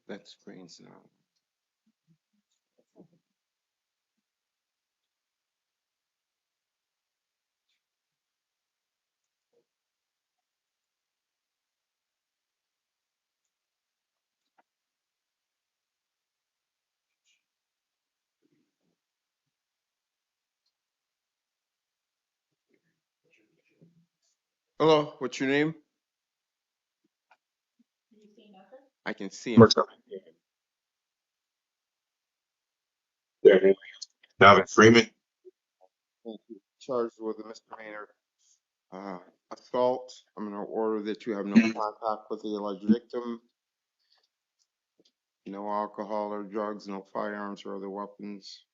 That screen's now. Hello, what's your name? I can see him. Dalvin Freeman. Charged with a misdemeanor assault. I'm going to order that you have no contact with the alleged victim. No alcohol or drugs, no firearms or other weapons.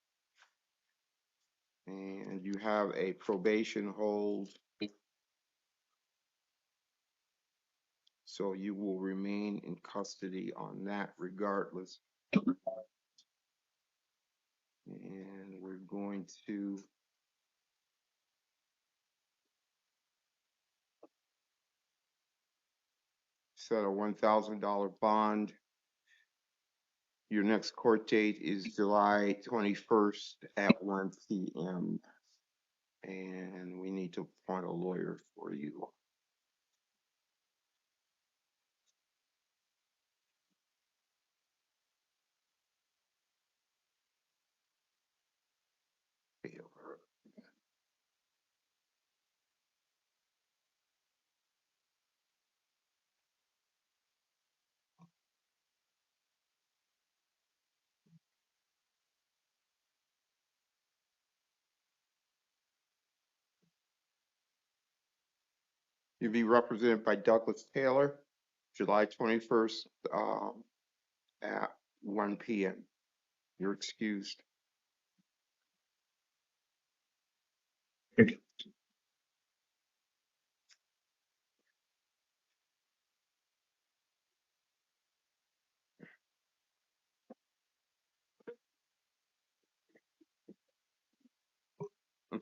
And you have a probation hold. So you will remain in custody on that regardless. And we're going to set a $1,000 bond. Your next court date is July 21st at 1 p.m. And we need to appoint a lawyer for you. You'll be represented by Douglas Taylor, July 21st at 1 p.m. You're excused. I'm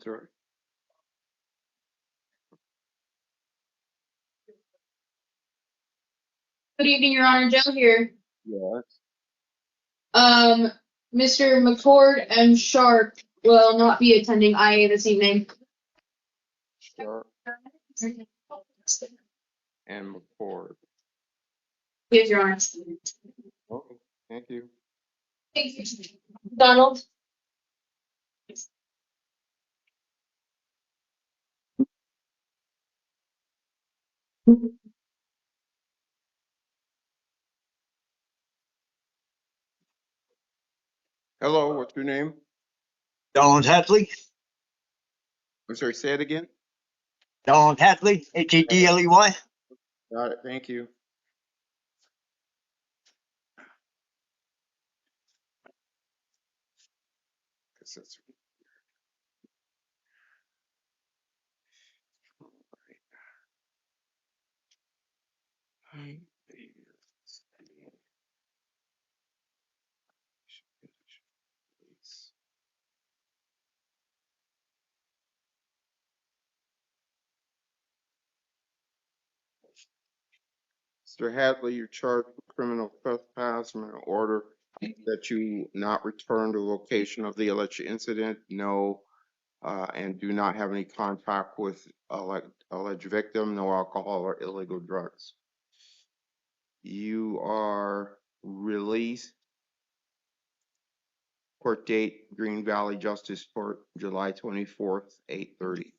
sorry. Good evening, Your Honor. Joe here. Yes. Mr. McCord and Sharp will not be attending IA this evening. Sharp and McCord. Yes, Your Honor. Okay, thank you. Donald? Hello, what's your name? Donald Hadley. I'm sorry, say it again. Donald Hadley, Hadley. Got it, thank you. Guess that's right. Mr. Hadley, you're charged with criminal trespass. I'm going to order that you not return to the location of the alleged incident. No, and do not have any contact with alleged victim. No alcohol or illegal drugs. You are released. Court date, Green Valley Justice Court, July 24th, 8:30.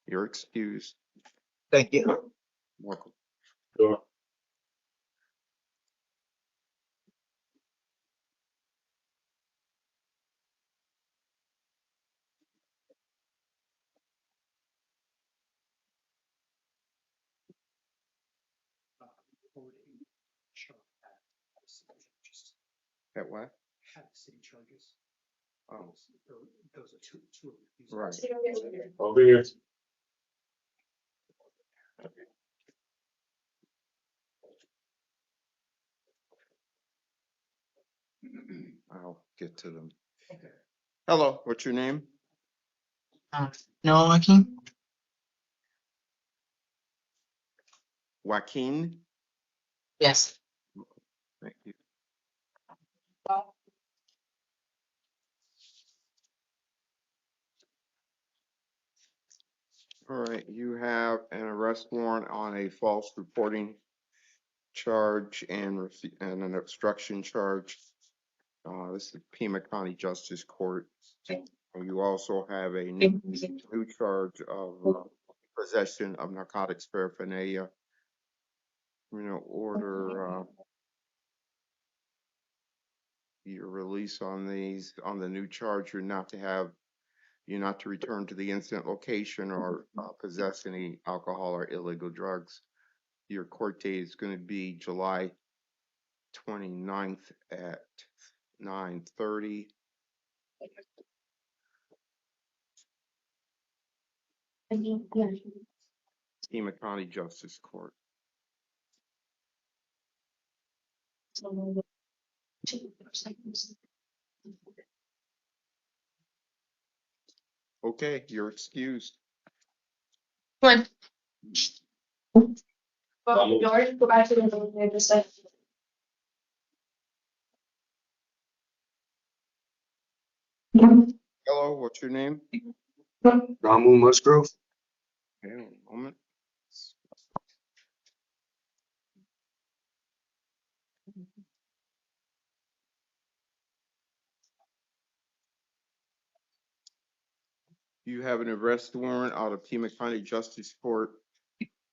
You're excused. Thank you. Welcome. Sure. At what? Have city charges. Oh, Those are two of these. right. Over here. I'll get to them. Okay. Hello, what's your name? No, I can. Joaquin. Yes. Thank you. All right, you have an arrest warrant on a false reporting charge and an obstruction charge. This is Pima County Justice Court. And you also have a new charge of possession of narcotics paraphernalia. Order your release on these. On the new charge, you're not to return to the incident location or possess any alcohol or illegal drugs. Your court date is going to be July 29th at 9:30. Pima County Justice Court. Okay, you're excused. Come on. George, go back to the elevator just a second. Hello, what's your name? Ramu Musgrove. Okay, one moment. You have an arrest warrant out of Pima County Justice Court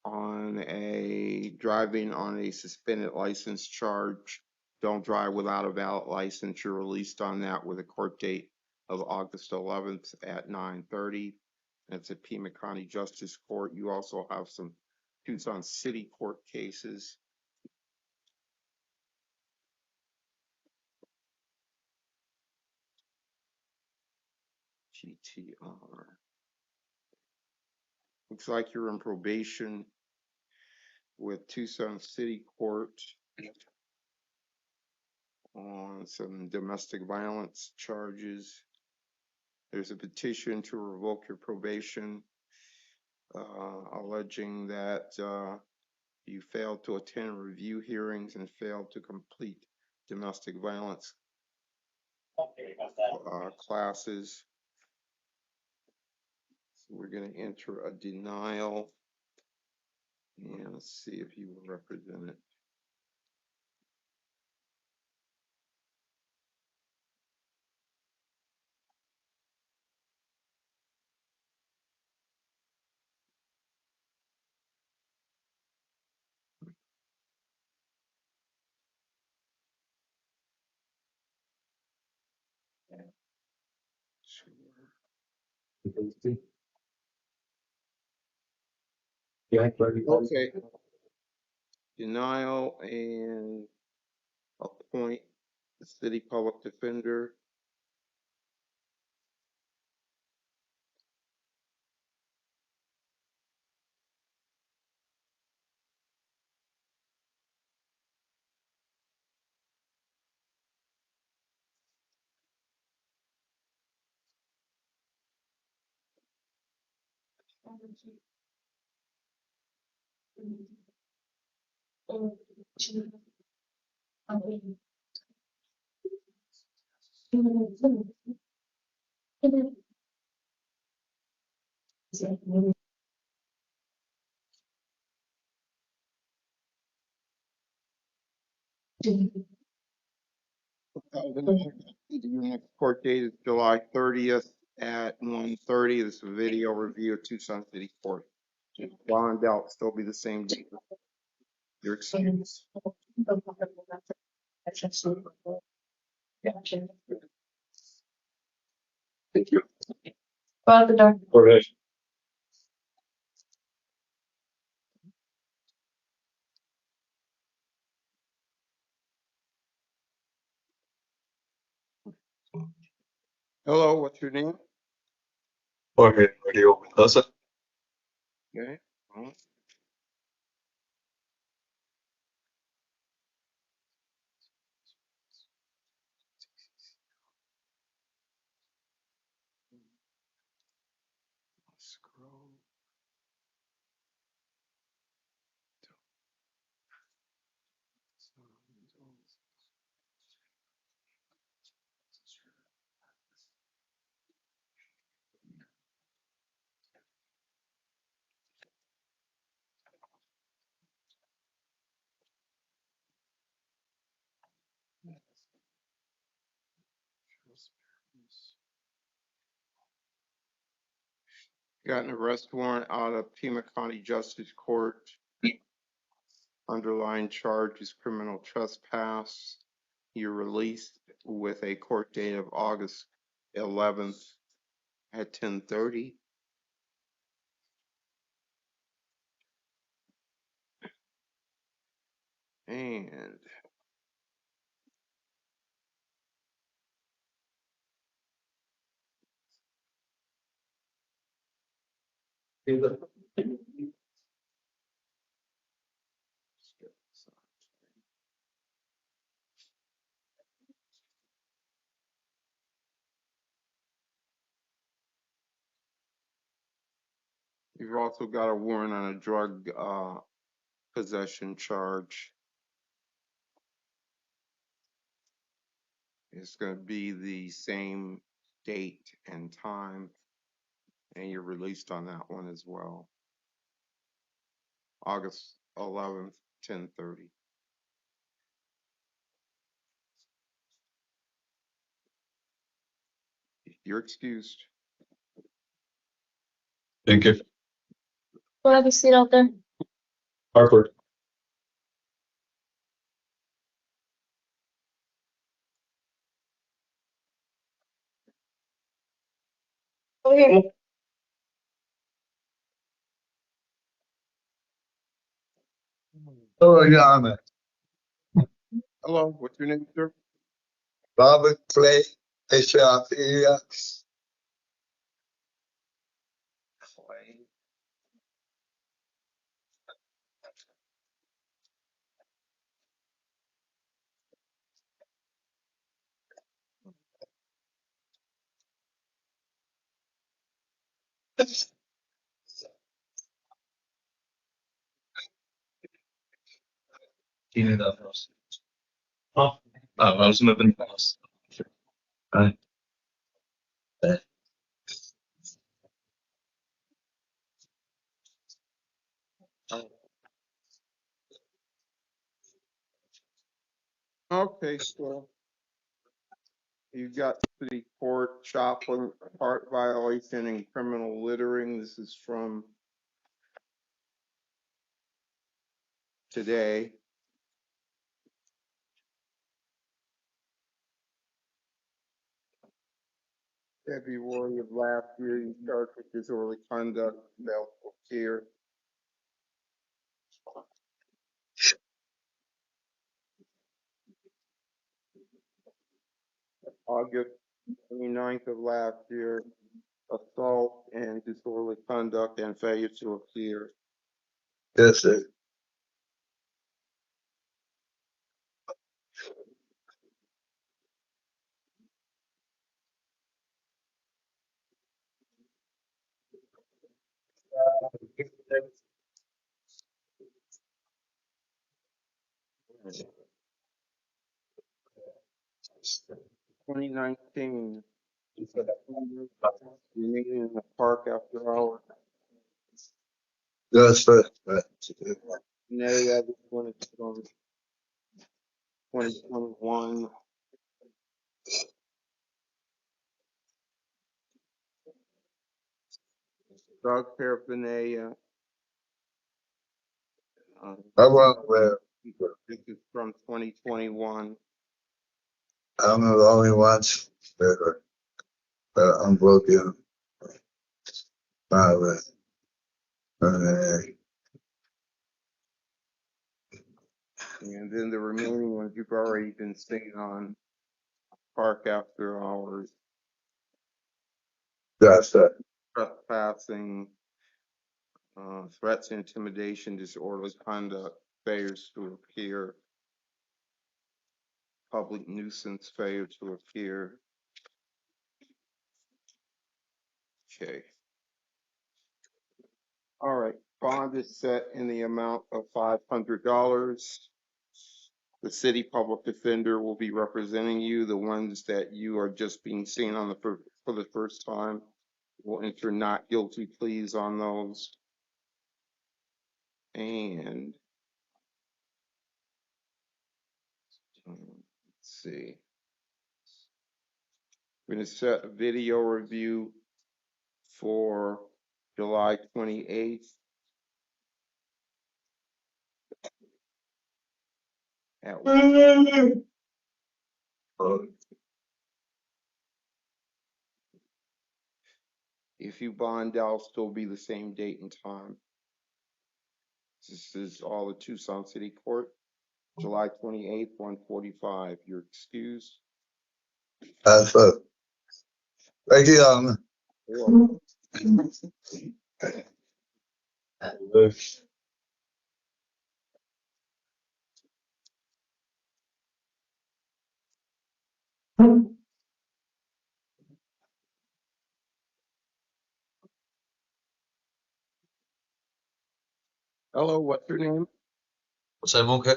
on a driving on a suspended license charge. Don't drive without a valid license. You're released on that with a court date of August 11th at 9:30. That's at Pima County Justice Court. You also have some Tucson City Court cases. GTR. Looks like you're in probation with Tucson City Court on some domestic violence charges. There's a petition to revoke your probation, alleging that you failed to attend review hearings and failed to complete domestic violence classes. So we're going to enter a denial, and let's see if you will represent it. Sure. Okay. Denial and appoint the city public defender. Your next court date is July 30th at 1:30. This is a video review of Tucson City Court. Bond out still be the same date. Your excuse. Thank you. Go out the door. All right. Hello, what's your name? Jorge Radio Mendoza. Okay. Scroll. Got an arrest warrant out of Pima County Justice Court. Underlying charge is criminal trespass. You're released with a court date of August 11th at 10:30. And you've also got a warrant on a drug possession charge. It's going to be the same date and time, and you're released on that one as well. August 11th, 10:30. You're excused. Thank you. Go have a seat out there. Harper. Over here. Hello, Your Honor. Hello, what's your name, sir? Robert Clay, H.R.P.A. Tiene la voz. Oh, vamos a ver más. Okay, so you got city court, Joplin, art violation, and criminal littering. This is from today. February of last year, you charged with disorderly conduct, failed to appear. August 29th of last year, assault and disorderly conduct and failure to appear. Yes, sir. Twenty 2019, remaining in the park after hours. Yes, sir. No, that was when it's from 2021. Drug paraphernalia. I want where This is from 2021. I'm the only ones that I'm broken. Violent. And then the remaining ones you've already been seen on park after hours, Yes, sir. trespassing, threats, intimidation, disorderly conduct, failures to appear, public nuisance, failure to appear. Okay. All right. Bond is set in the amount of $500. The city public defender will be representing you. The ones that you are just being seen on for the first time will enter not guilty pleas on those. And let's see. We're going to set a video review for July 28th at if you bond, that'll still be the same date and time. This is all at Tucson City Court, July 28th, 1:45. You're excused. That's it. Thank you, You're Hello, what's your name? What's that, Monke?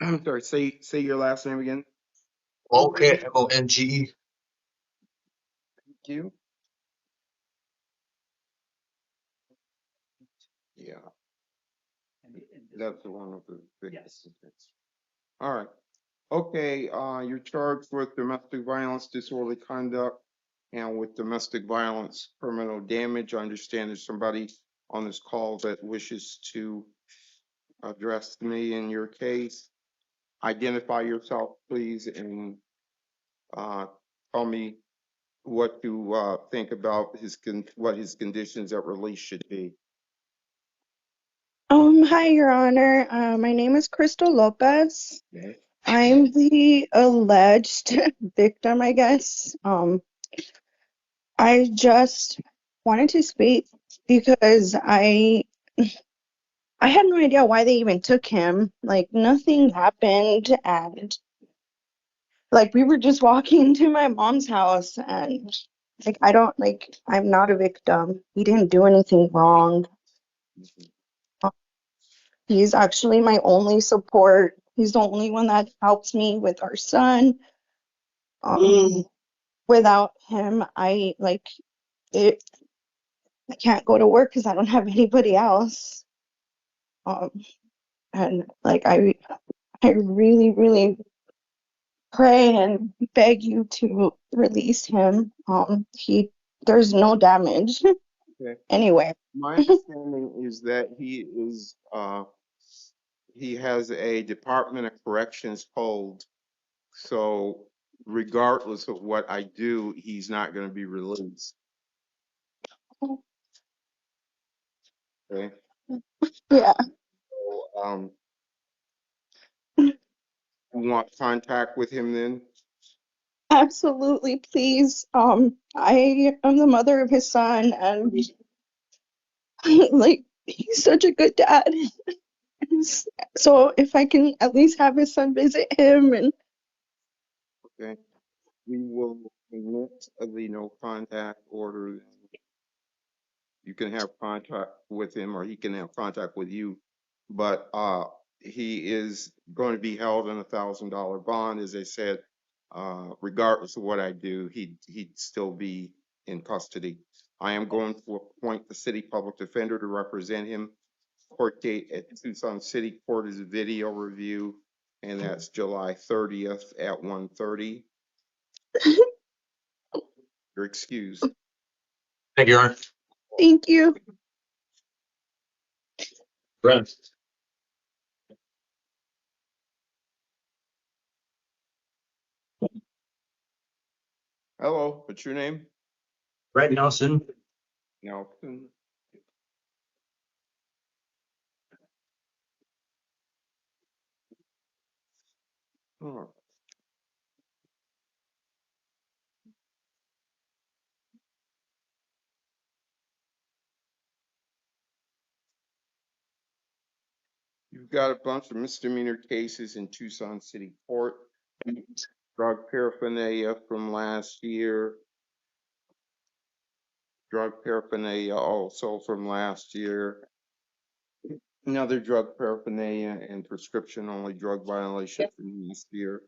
I'm sorry, say your last name again. Monke, M-O-N-G-E. Thank you. Yeah, that's the one with the big. Yes. All right. Okay, you're charged with domestic violence, disorderly conduct, and with domestic violence, criminal damage. I understand there's somebody on this call that wishes to address me in your case. Identify yourself, please, and tell me what you think about what his conditions at release should be. Hi, Your Honor. My name is Crystal Lopez. Okay. I'm the alleged victim, I guess. I just wanted to speak because I had no idea why they even took him. Like nothing happened, and like we were just walking to my mom's house, and like I'm not a victim. He didn't do anything wrong. He's actually my only support. He's the only one that helps me with our son. Without him, it. I can't go to work because I don't have anybody else. Um, and like I really, really pray and beg you to release him. There's no damage Okay. anywhere. My understanding is that he has a Department of Corrections hold. So regardless of what I do, he's not going to be released. Okay. Yeah, So, you want contact with him then? absolutely, please. I am the mother of his son, and like he's such a good dad. So if I can at least have his son visit him and Okay. We will admit the no contact order. You can have contact with him or he can have contact with you. But he is going to be held in $1,000 bond. As I said, regardless of what I do, he'd still be in custody. I am going to appoint the city public defender to represent him. Court date at Tucson City Court is a video review, and that's July 30th at 1:30. You're excused. Thank you, Your Honor. thank you. Brent. Hello, what's your name? Brent Nelson. Nelson. Oh, you've got a bunch of misdemeanor cases in Tucson City Court. Drug paraphernalia from last year. Drug paraphernalia also from last year. Another drug paraphernalia and prescription only drug violation from last year.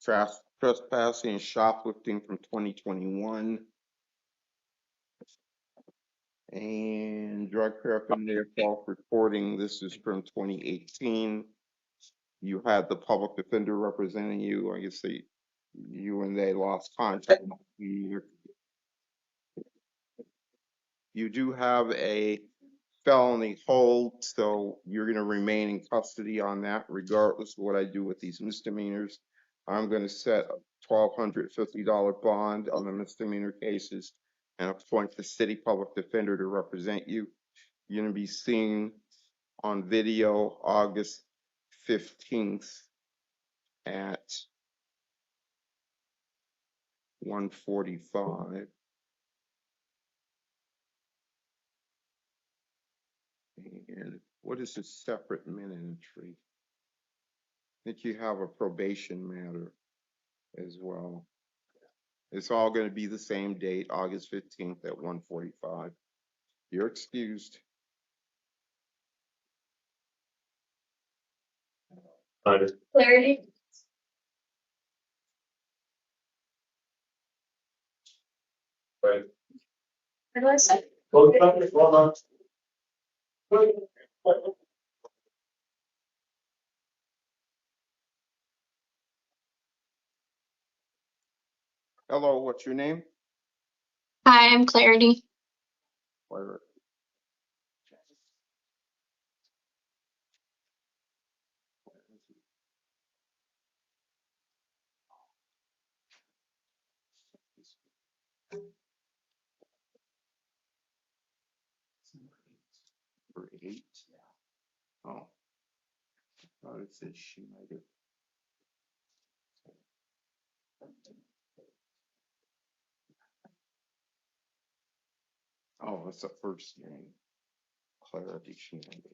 Trespassing and shoplifting from 2021. And drug paraphernalia false reporting. This is from 2018. You had the public defender representing you. I guess you and they lost contact. You do have a felony hold, so you're gonna remain in custody on that regardless of what I do with these misdemeanors. I'm gonna set a $1,250 bond on the misdemeanor cases and appoint the city public defender to represent you. You're gonna be seen on video August 15th at 1:45. And what is a separate minute entry? I think you have a probation matter as well. It's all gonna be the same date, August 15th at 1:45. You're excused. Clarity. Right. What do I say? Hello, what's your name? Hi, I'm Clarity. Where- Number 8. Oh. I thought it said Schneider. Oh, that's the first name. Clarity Schneider.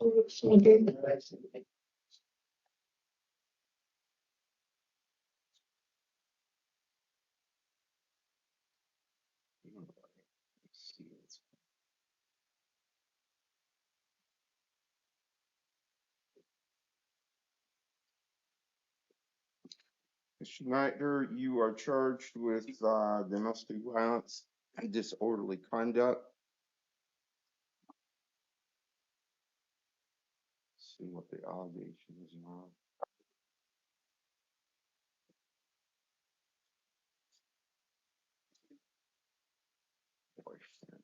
Let's see, it's Schneider, you are charged with domestic violence and disorderly conduct. Let's see what the allegations are. Boyfriend.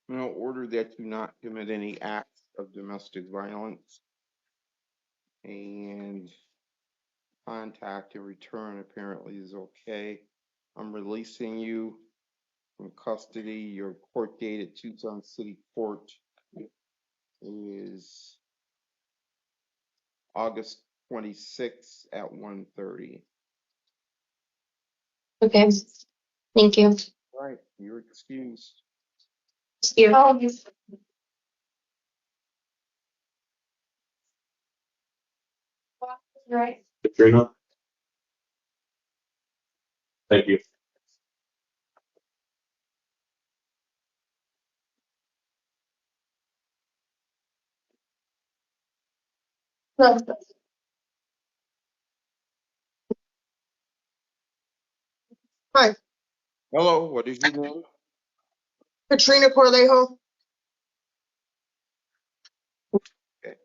No, order that you not commit any acts of domestic violence, and contact and return apparently is okay. I'm releasing you from custody. Your court date at Tucson City Court is August 26th at 1:30. Okay. Thank you. All right, you're excused. Here. Right. Katrina? Thank you. Hi, Hello, what is your name? Katrina Corlejo. Okay.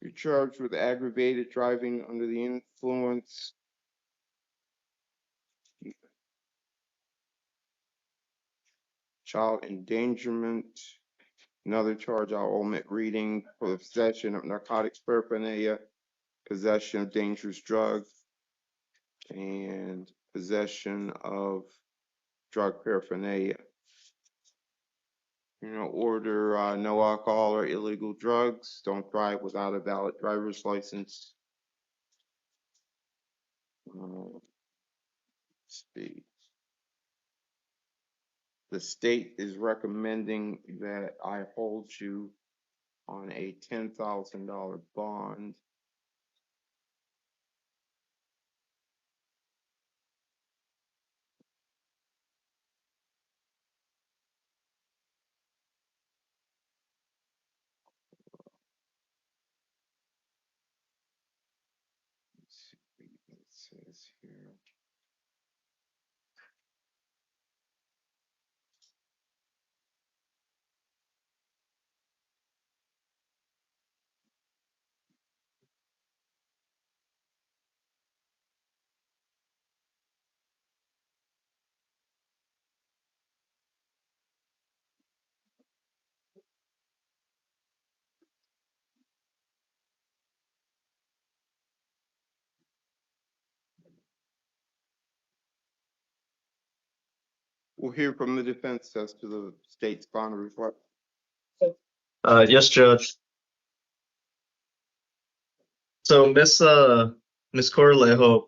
You're charged with aggravated driving under the influence, child endangerment. Another charge I'll omit reading for the possession of narcotics paraphernalia, possession of dangerous drugs, and possession of drug paraphernalia. Order no alcohol or illegal drugs. Don't drive without a valid driver's license. Speed. The state is recommending that I hold you on a $10,000 bond. Let's see what it says here. We'll hear from the defense as to the state's bond request. Yes, Judge. So Miss Corlejo,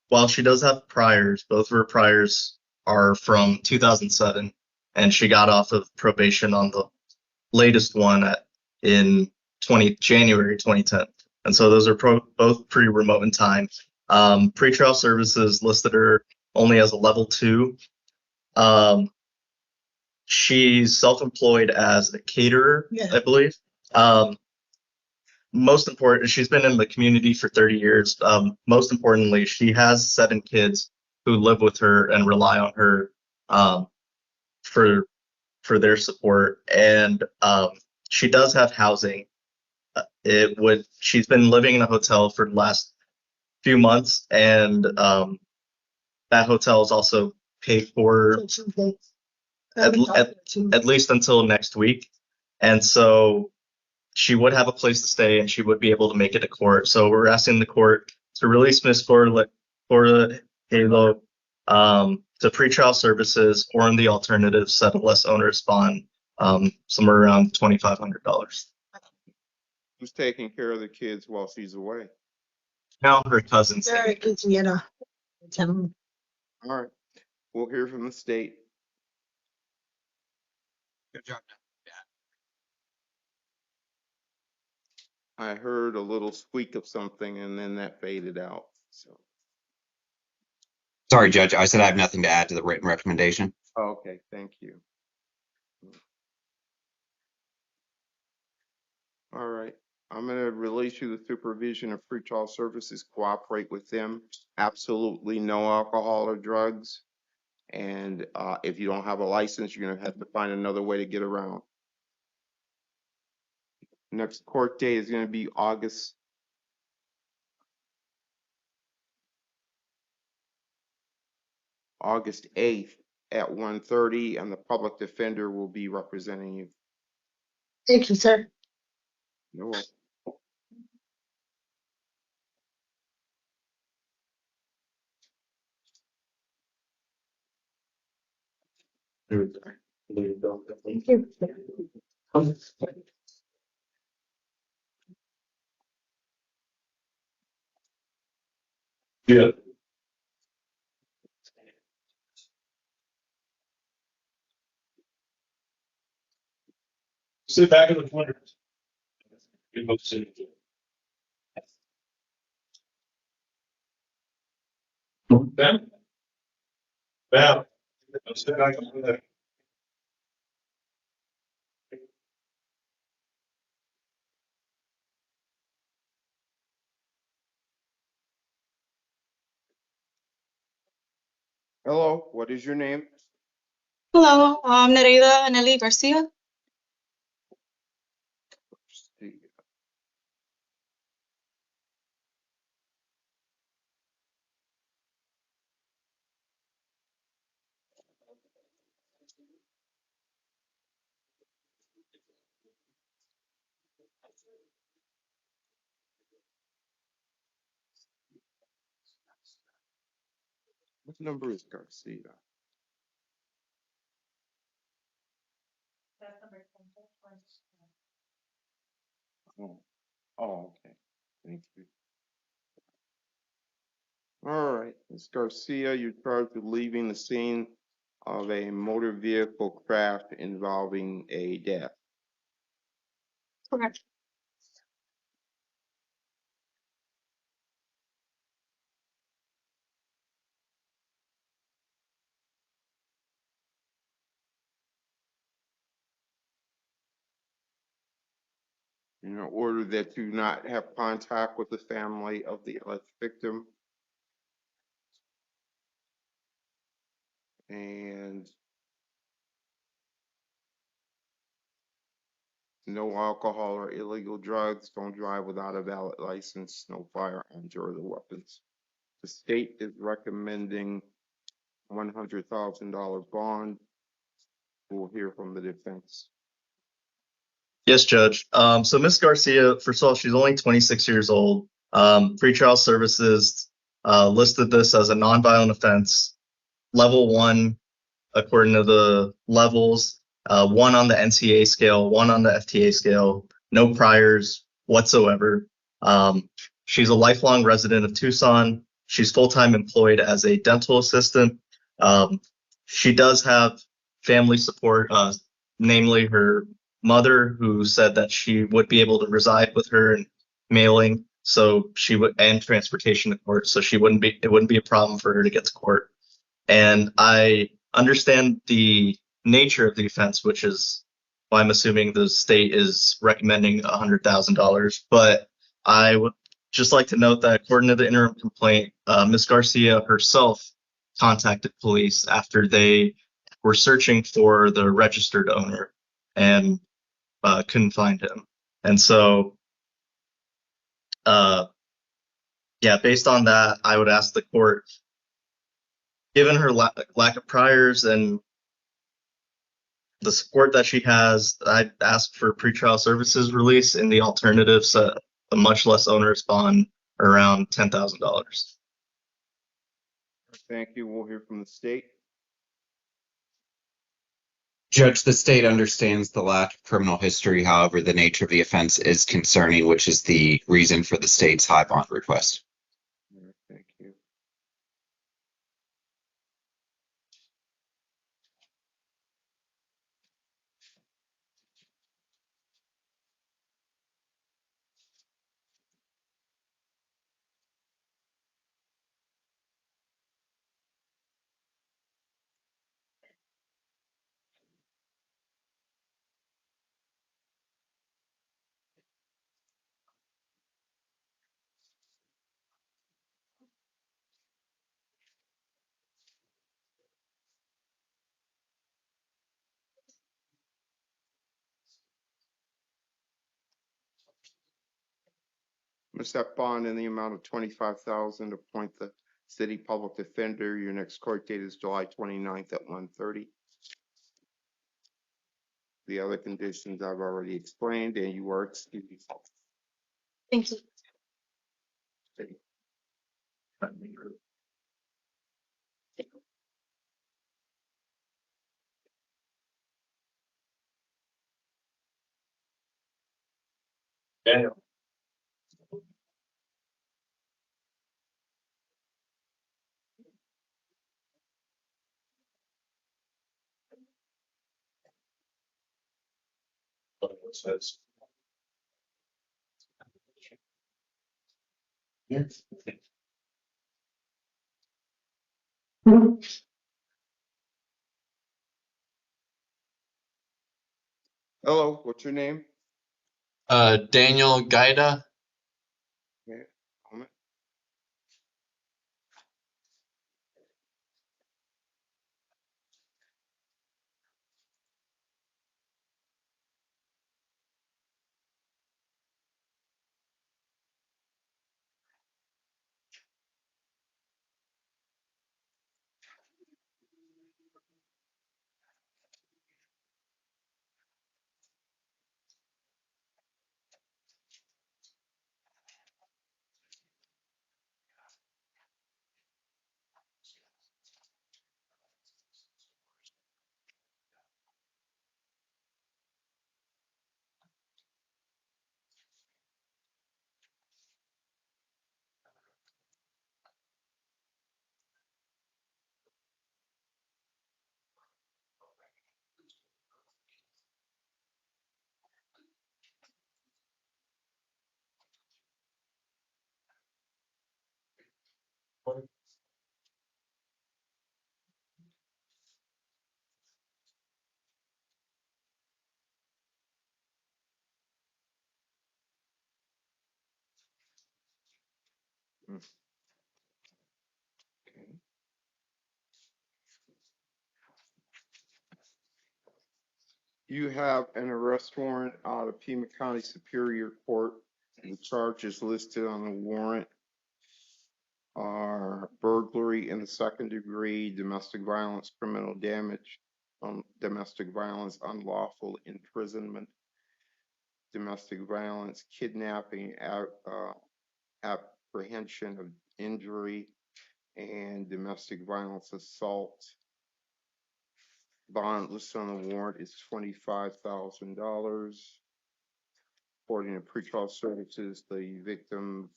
while she does have priors, both of her priors are from 2007, and she got off of probation on the latest one in January 2010. And so those are both pretty remote in time. Pretrial services listed her only as a level 2. She's self-employed as a caterer, I believe. Most important, she's been in the community for 30 years. Most importantly, she has 7 kids who live with her and rely on her for their support. And she does have housing. She's been living in a hotel for the last few months, and that hotel is also paid for at least until next week. And so she would have a place to stay and she would be able to make it to court. So we're asking the court to release Miss Corlejo to pretrial services, or in the alternative, set a less onerous bond, somewhere around $2,500. Who's taking care of the kids while she's away? Now her cousins. All right, we'll hear from the state. Good job. I heard a little squeak of something and then that faded out, so. Sorry, Judge. I said I have nothing to add to the written recommendation. Okay, thank you. All right, I'm gonna release you the supervision of pretrial services. Cooperate with them. Absolutely no alcohol or drugs. And if you don't have a license, you're gonna have to find another way to get around. Next court date is gonna be August 8th at 1:30, and the public defender will be representing you. Thank you, sir. You're welcome. Thank you. Yeah. Sit back in the corner. You both sit. Bam. Bam. Sit back over there. Hello, what is your name? Hello, Nereida Aneli Garcia. What number is Garcia? Oh, okay. Thank you. All right, Ms. Garcia, you're charged with leaving the scene of a motor vehicle crash involving a death. Correct. In order that you not have contact with the family of the alleged victim. And no alcohol or illegal drugs, don't drive without a valid license, no firearms or other weapons. The state is recommending $100,000 bond. We'll hear from the defense. Yes, Judge. So Miss Garcia, first of all, she's only 26 years old. Pretrial services listed this as a nonviolent offense, level 1, according to the levels, 1 on the NCA scale, 1 on the FTA scale, no priors whatsoever. She's a lifelong resident of Tucson. She's full-time employed as a dental assistant. She does have family support, namely her mother, who said that she would be able to reside with her and mailing, so she would, and transportation to court, so it wouldn't be a problem for her to get to court. And I understand the nature of the offense, which is why I'm assuming the state is recommending $100,000. But I would just like to note that according to the interim complaint, Ms. Garcia herself contacted police after they were searching for the registered owner and couldn't find him. And so, yeah, based on that, I would ask the court, given her lack of priors and the support that she has, I'd ask for pretrial services release, and the alternatives, a much less onerous bond, around $10,000. Thank you. We'll hear from the state. Judge, the state understands the lack of criminal history. However, the nature of the offense is concerning, which is the reason for the state's high bond request. Thank you. Ms. Set bond in the amount of $25,000. Appoint the city public defender. Your next court date is July 29th at 1:30. The other conditions I've already explained, and you are excused. Thank you. Daniel. Hello, what's your name? Daniel Gaida. Okay, moment. Okay. You have an arrest warrant out of Pima County Superior Court. The charges listed on the warrant are burglary in the second degree, domestic violence, criminal damage, domestic violence, unlawful imprisonment, domestic violence, kidnapping, apprehension of injury, and domestic violence assault. Bond listed on the warrant is $25,000. According to pretrial services, the victim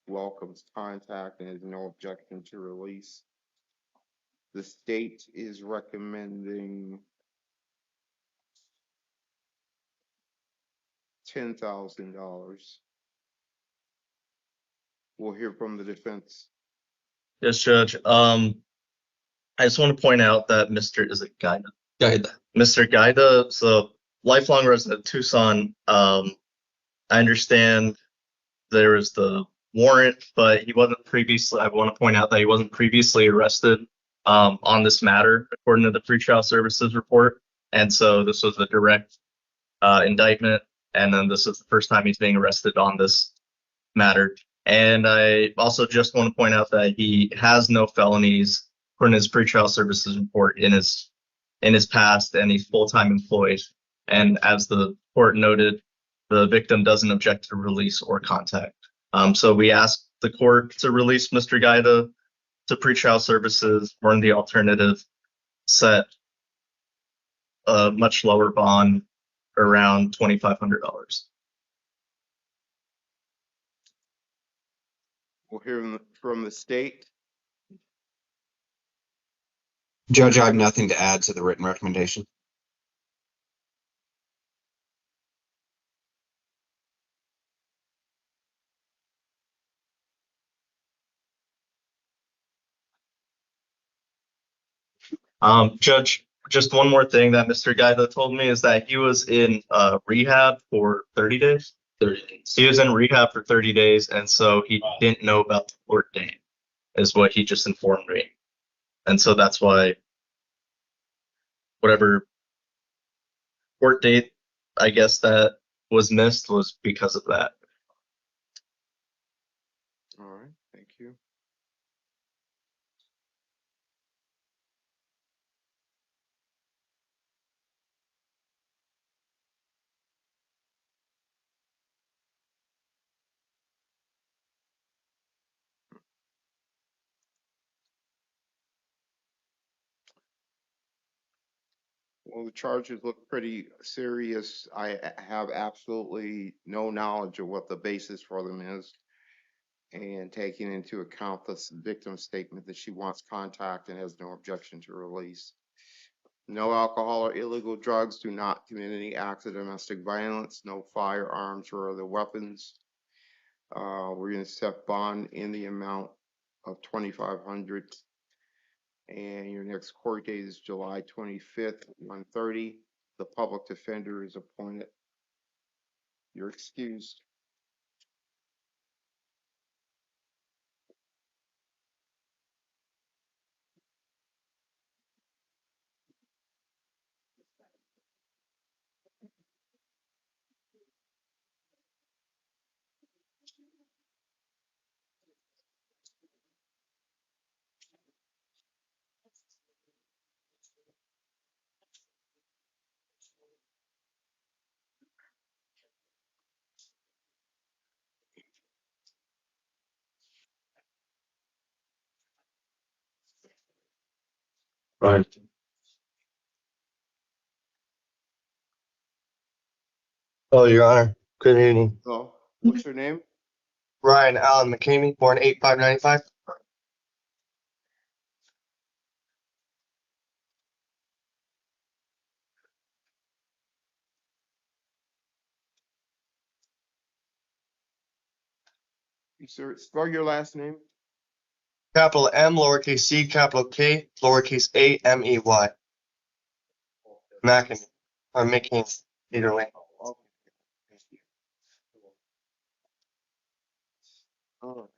welcomes contact and has no objection to release. The state is recommending $10,000. We'll hear from the defense. Yes, Judge. I just want to point out that is it Gaida? Gaida. Mr. Gaida is a lifelong resident of Tucson. I understand there is the warrant, but he wasn't previously, I want to point out that he wasn't previously arrested on this matter, according to the pretrial services report. And so this was a direct indictment. And then this is the first time he's being arrested on this matter. And I also just want to point out that he has no felonies according to his pretrial services report in his past, and he's full-time employed. And as the court noted, the victim doesn't object to release or contact. So we asked the court to release Mr. Gaida to pretrial services, or in the alternative, set a much lower bond, around $2,500. We'll hear from the state. Judge, I have nothing to add to the written recommendation. Judge, just one more thing that Mr. Gaida told me is that he was in rehab for 30 days. 30 days. He was in rehab for 30 days, and so he didn't know about the court date, is what he just informed me. And so that's why whatever court date, I guess, that was missed was because of that. All right, thank you. Well, the charges look pretty serious. I have absolutely no knowledge of what the basis for them is. And taking into account the victim's statement that she wants contact and has no objection to release. No alcohol or illegal drugs, do not commit any acts of domestic violence, no firearms or other weapons. We're going to set bond in the amount of $2,500. And your next court date is July 25th, 1:30. The public defender is appointed. You're excused. Right. Oh, Your Honor. Good evening. So, what's your name? Ryan Allen McCamey, born 8/5/95. Sir, spell your last name. Capital M, lowercase c, capital K, lowercase a, M-E-Y. Mackin, or making either way. Okay. Thank you. All right.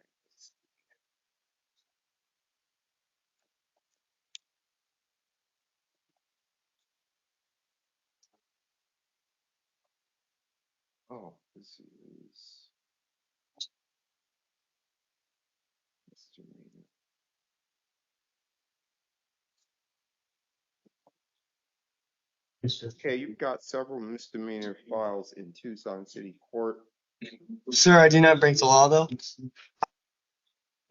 Oh, this is misdemeanor. Okay, you've got several misdemeanor files in Tucson City Court. Sir, I do not break the law though.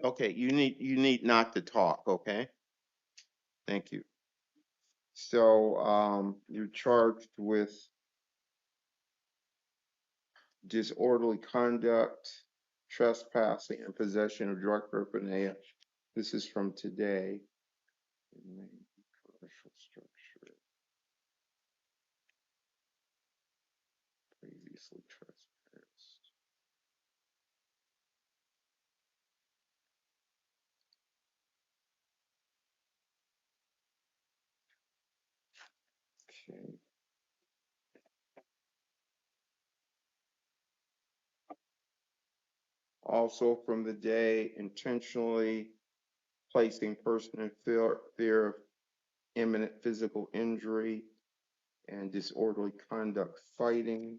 Okay, you need not to talk, okay? Thank you. So, you're charged with disorderly conduct, trespassing, and possession of drug paraphernalia. This is from today. Commercial structure. Previously trespassed. Okay. Also from the day, intentionally placing person in fear of imminent physical injury and disorderly conduct fighting.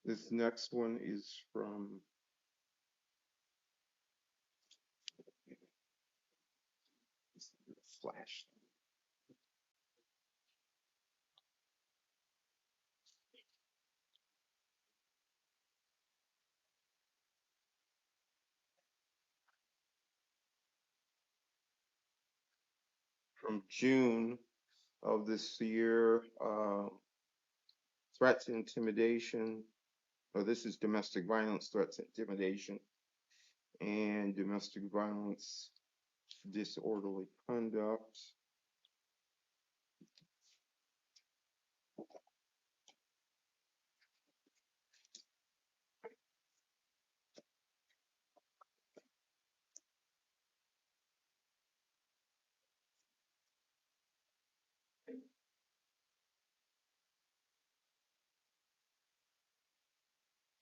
This next one is from Flash. From June of this year, threats, intimidation. Oh, this is domestic violence, threats, intimidation, and domestic violence, disorderly conduct.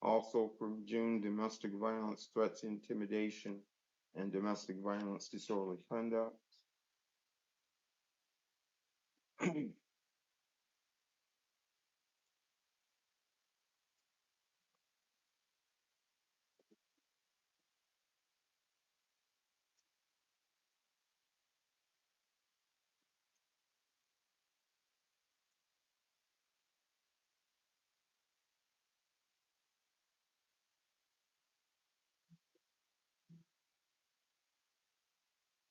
Also from June, domestic violence, threats, intimidation, and domestic violence, disorderly conduct.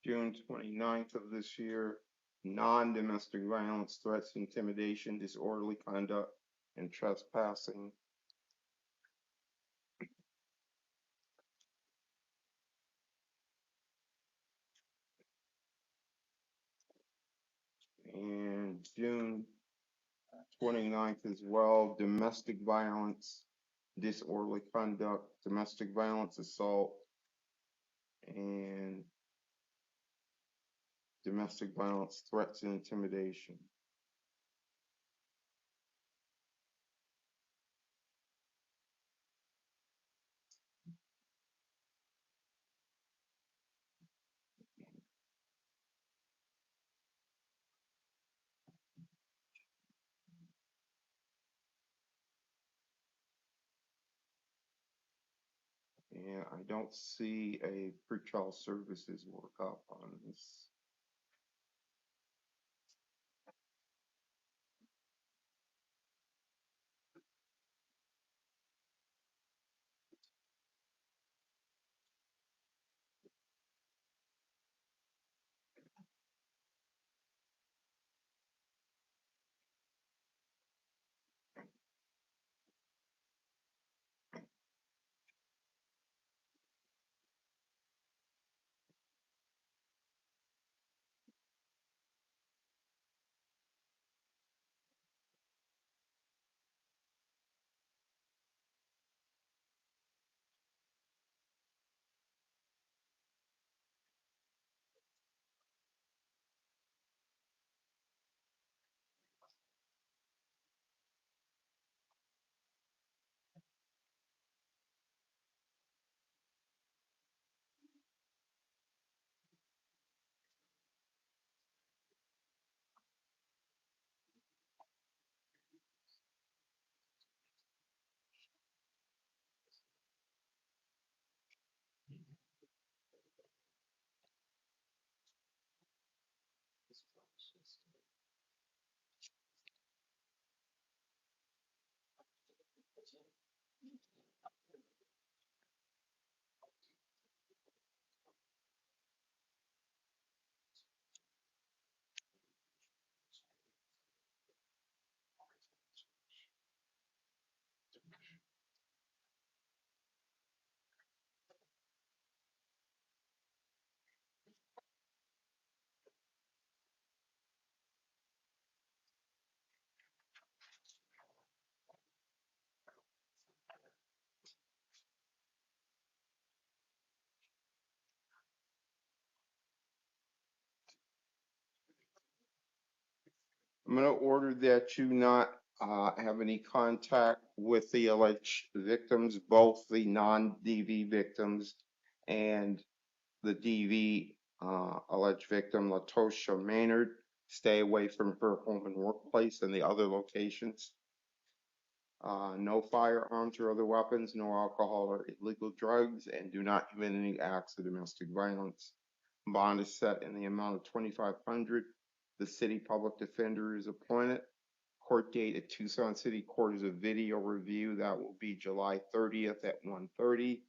June 29th of this year, non-domestic violence, threats, intimidation, disorderly conduct, and trespassing. And June 29th as well, domestic violence, disorderly conduct, domestic violence assault, and domestic violence threats and intimidation. And I don't see a pretrial services workup on this. I'm gonna order that you not have any contact with the alleged victims, both the non-DV victims and the DV alleged victim, Latosha Maynard. Stay away from her home and workplace and the other locations. No firearms or other weapons, no alcohol or illegal drugs, and do not commit any acts of domestic violence. Bond is set in the amount of $2,500. The city public defender is appointed. Court date at Tucson City Court is a video review. That will be July 30th at 1:30.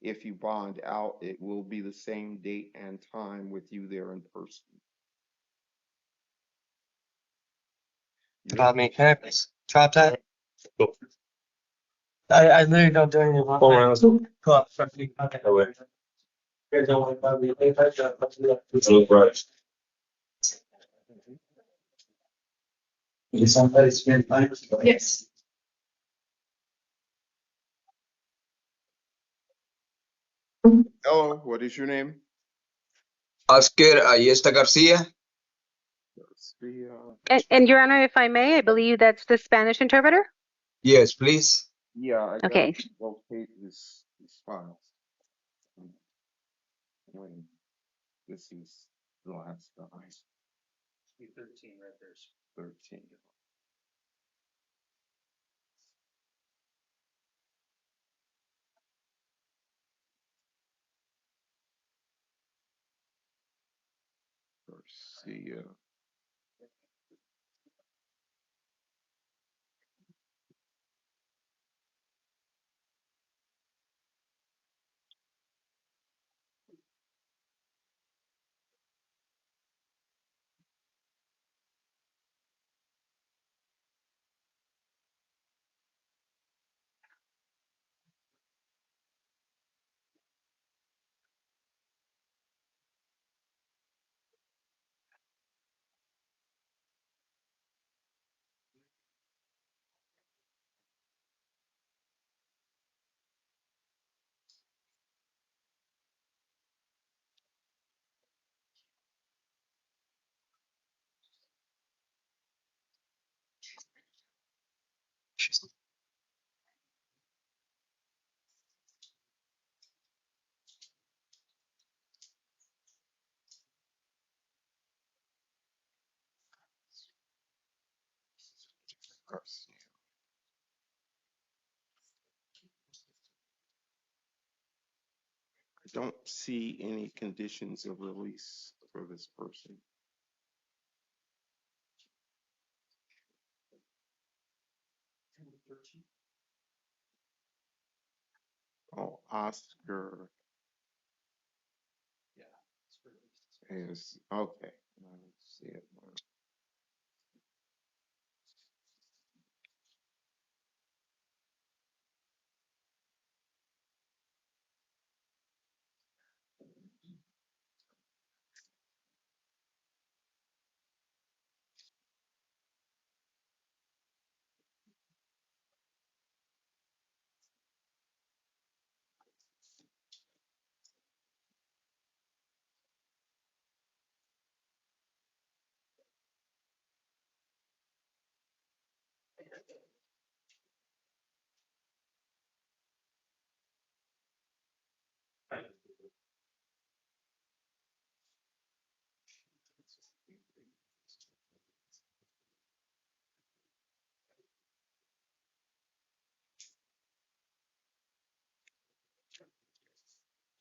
If you bond out, it will be the same date and time with you there in person. About me. Can I please drop that? I literally don't do anything wrong. Go up, okay. Yes. Hello, what is your name? Oscar Ayesta Garcia. And Your Honor, if I may, I believe that's the Spanish interpreter. Yes, please. Yeah, I gotta Okay. locate his files. When this is the last guy. 13 right there. 13. Garcia. Garcia. I don't see any conditions of release for this person. Oh, Oscar is okay. Let's see it.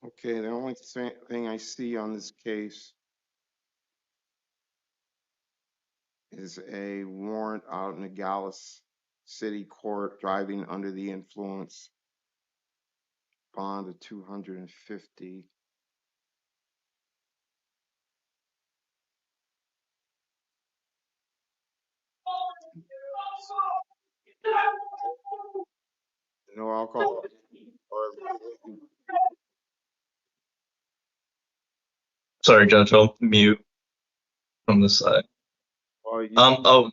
Okay, the only thing I see on this case is a warrant out in the Nogales City Court, driving under the influence, bond of 250. No alcohol or Sorry, Judge, I'll mute from this side. or you Oh,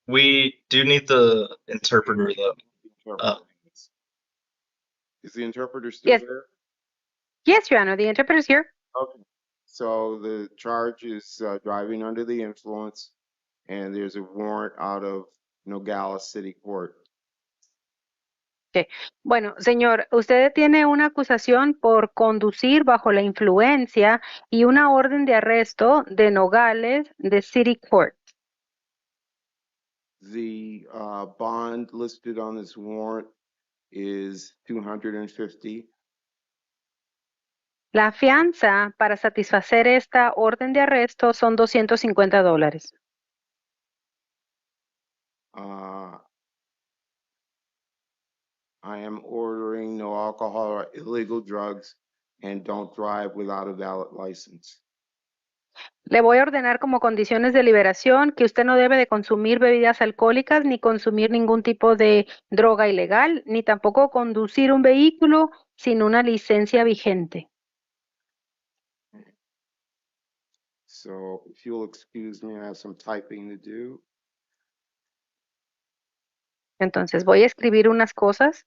we do need the interpreter though. interpret. Is the interpreter still Yes. there? Yes, Your Honor, the interpreter's here. Okay. So the charge is driving under the influence, and there's a warrant out of Nogales City Court. Bueno, señor, usted tiene una acusación por conducir bajo la influencia y una orden de arresto de Nogales de City Court. The bond listed on this warrant is $250. La fianza para satisfacer esta orden de arresto son $250. I am ordering no alcohol or illegal drugs and don't drive without a valid license. Le voy a ordenar como condiciones de liberación que usted no debe de consumir bebidas alcohólicas ni consumir ningún tipo de droga ilegal, ni tampoco conducir un vehículo sin una licencia vigente. So if you'll excuse me, I have some typing to do. Entonces voy a escribir unas cosas.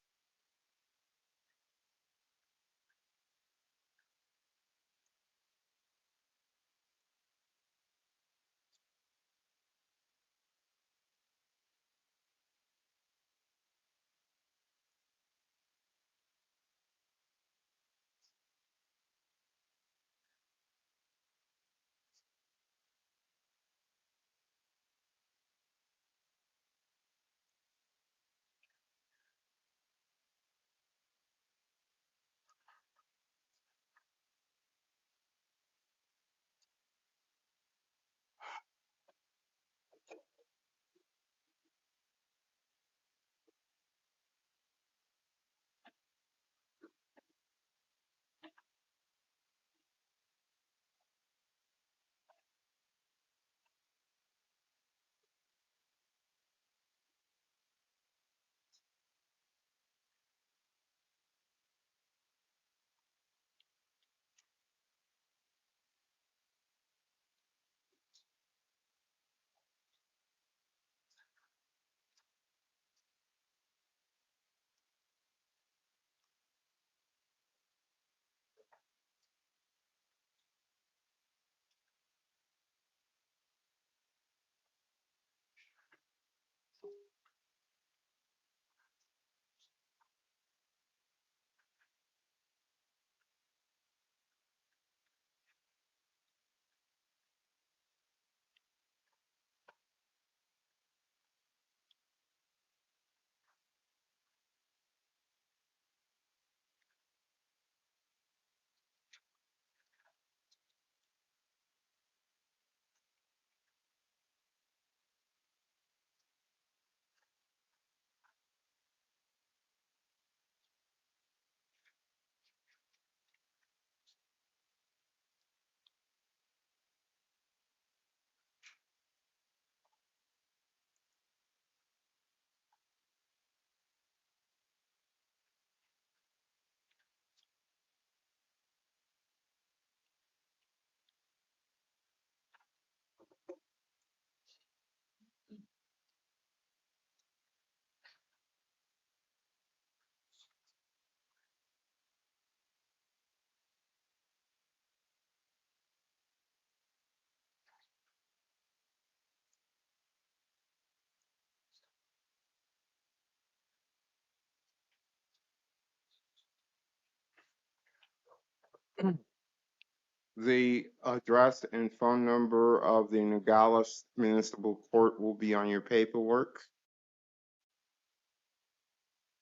The address and phone number of the Nogales Municipal Court will be on your paperwork.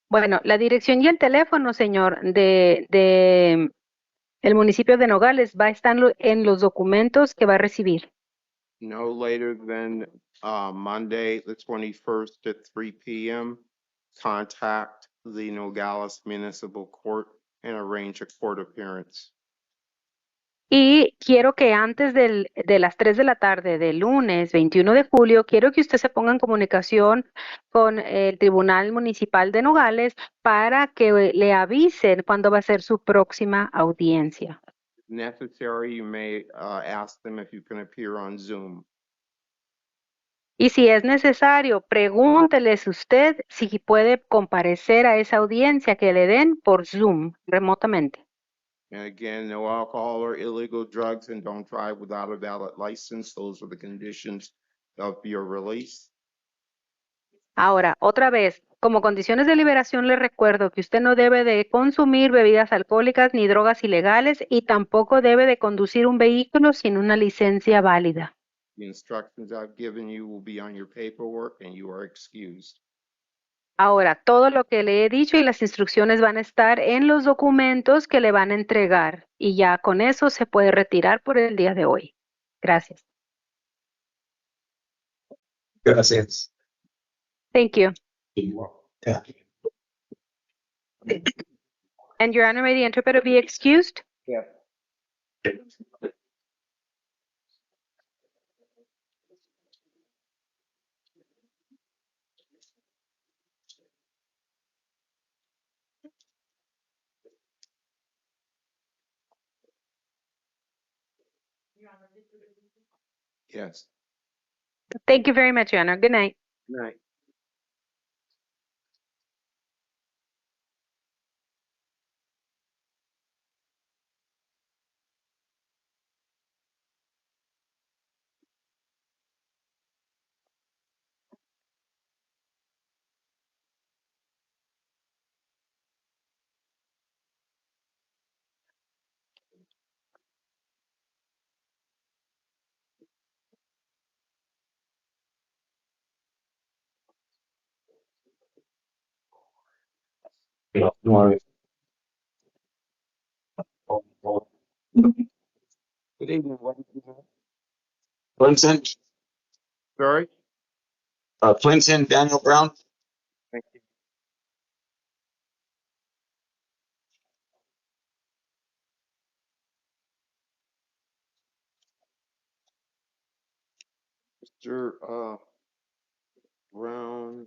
Bueno, la dirección y el teléfono, señor, de el municipio de Nogales va a estar en los documentos que va a recibir. No later than Monday, the 21st at 3 p.m. Contact the Nogales Municipal Court and arrange a court appearance. Y quiero que antes de las 3 de la tarde del lunes 21 de julio, quiero que usted se ponga en comunicación con el Tribunal Municipal de Nogales para que le avisen cuándo va a ser su próxima audiencia. If necessary, you may ask them if you can appear on Zoom. Y si es necesario, pregúnteles usted si puede comparecer a esa audiencia que le den por Zoom remotamente. And again, no alcohol or illegal drugs, and don't drive without a valid license. Those are the conditions of your release. Ahora, otra vez, como condiciones de liberación, le recuerdo que usted no debe de consumir bebidas alcohólicas ni drogas ilegales y tampoco debe de conducir un vehículo sin una licencia válida. The instructions I've given you will be on your paperwork and you are excused. Ahora, todo lo que le he dicho y las instrucciones van a estar en los documentos que le van a entregar y ya con eso se puede retirar por el día de hoy. Gracias. Gracias. Thank you. Yeah. And Your Honor, may the interpreter be excused? Yeah. Yes. Thank you very much, Your Honor. Good night. Good night. Good evening. What did you have? Clinton, Sorry? Clinton, Daniel Brown. Thank you. Mr. Brown.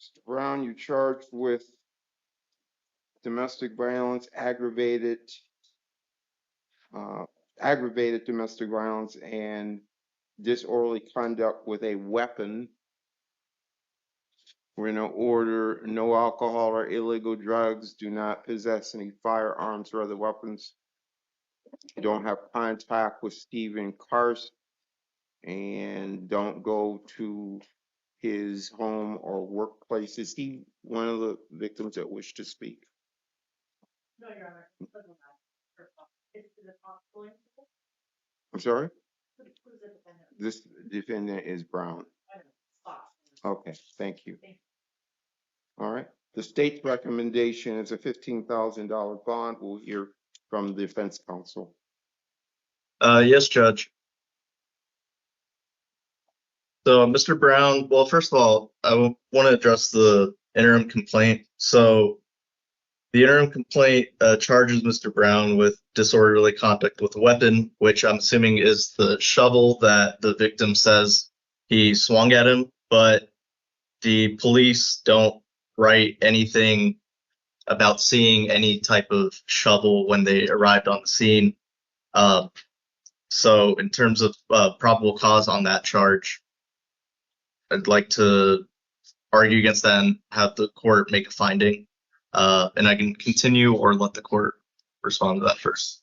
Mr. Brown, you're charged with domestic violence, aggravated domestic violence, and disorderly conduct with a weapon. We're in order, no alcohol or illegal drugs, do not possess any firearms or other weapons. Don't have contact with Stephen Karst, and don't go to his home or workplace. Is he one of the victims that wish to speak? No, Your Honor. I'm sorry? Who's the defendant? This defendant is Brown. Okay, thank you. All right. The state's recommendation is a $15,000 bond. We'll hear from the defense counsel. Yes, Judge. So, Mr. Brown, well, first of all, I want to address the interim complaint. So, the interim complaint charges Mr. Brown with disorderly conduct with a weapon, which I'm assuming is the shovel that the victim says he swung at him, but the police don't write anything about seeing any type of shovel when they arrived on the scene. So in terms of probable cause on that charge, I'd like to argue against that and have the court make a finding. And I can continue or let the court respond to that first.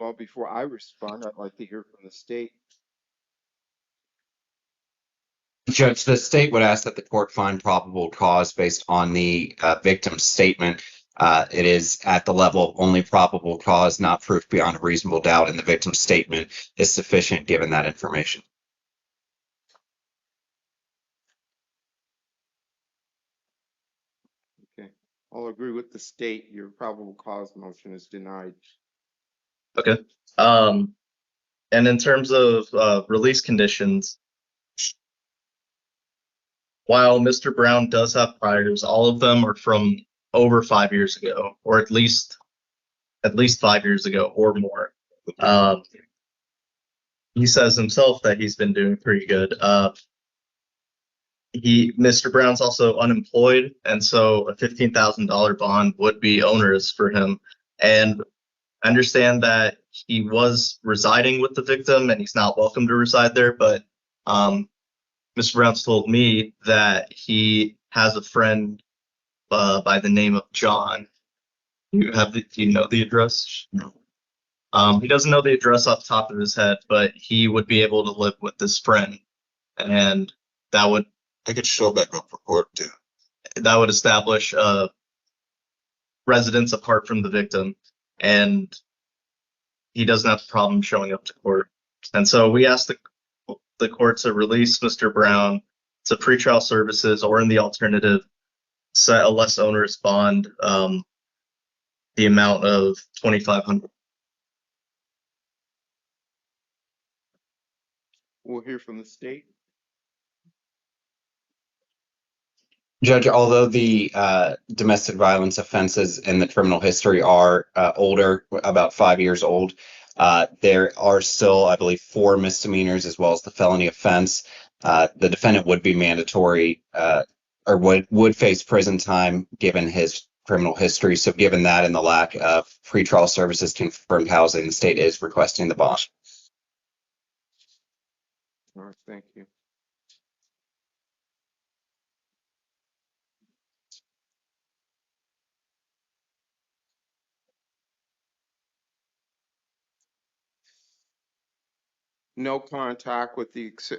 Well, before I respond, I'd like to hear from the state. Judge, the state would ask that the court find probable cause based on the victim's statement. It is at the level of only probable cause, not proof beyond a reasonable doubt, and the victim's statement is sufficient given that information. Okay. I'll agree with the state. Your probable cause motion is denied. Okay. And in terms of release conditions, while Mr. Brown does have priors, all of them are from over 5 years ago, or at least 5 years ago or more. He says himself that he's been doing pretty good. Mr. Brown's also unemployed, and so a $15,000 bond would be onerous for him. And I understand that he was residing with the victim and he's not welcome to reside there, but Mr. Brown's told me that he has a friend by the name of John. Do you know the address? No. He doesn't know the address off the top of his head, but he would be able to live with this friend, and that would I could show back up for court too. establish a residence apart from the victim, and he doesn't have a problem showing up to court. And so we asked the court to release Mr. Brown to pretrial services, or in the alternative, set a less onerous bond, the amount of $2,500. We'll hear from the state. Judge, although the domestic violence offenses in the criminal history are older, about 5 years old, there are still, I believe, 4 misdemeanors as well as the felony offense. The defendant would be mandatory or would face prison time given his criminal history. So given that and the lack of pretrial services to confirmed housing, the state is requesting the bond. All right, thank you. No contact with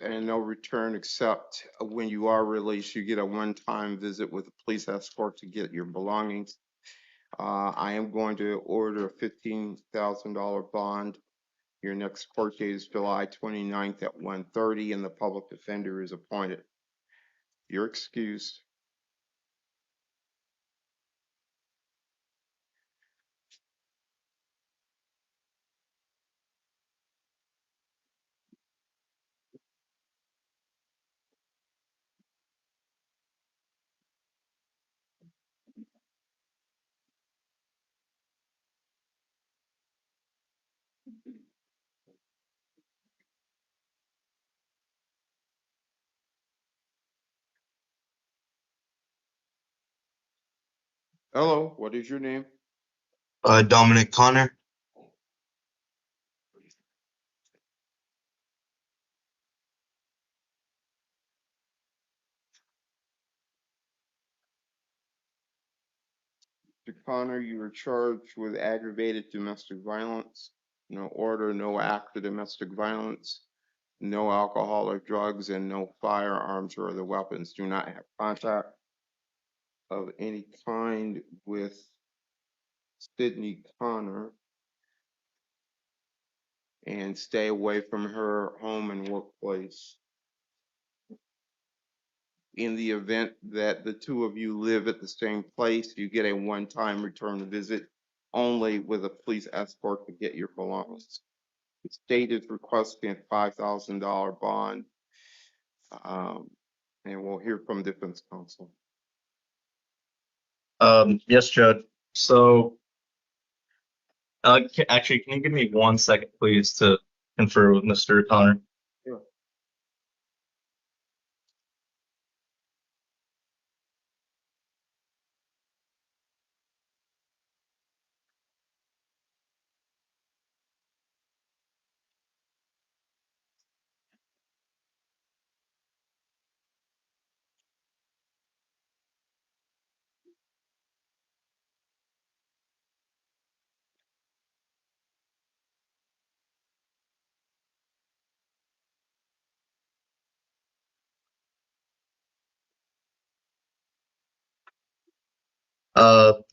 and no return except when you are released. You get a one-time visit with a police escort to get your belongings. I am going to order a $15,000 bond. Your next court date is July 29th at 1:30, and the public defender is appointed. You're excused. Hello, what is your name? Dominic Connor. Mr. Connor, you are charged with aggravated domestic violence. No order, no act of domestic violence, no alcohol or drugs, and no firearms or other weapons. Do not have contact of any kind with Sydney Connor, and stay away from her home and workplace. In the event that the two of you live at the same place, you get a one-time return visit only with a police escort to get your belongings. The state is requesting a $5,000 bond. And we'll hear from defense counsel. Yes, Judge. So, actually, can you give me 1 second, please, to confer with Mr. Connor? Sure.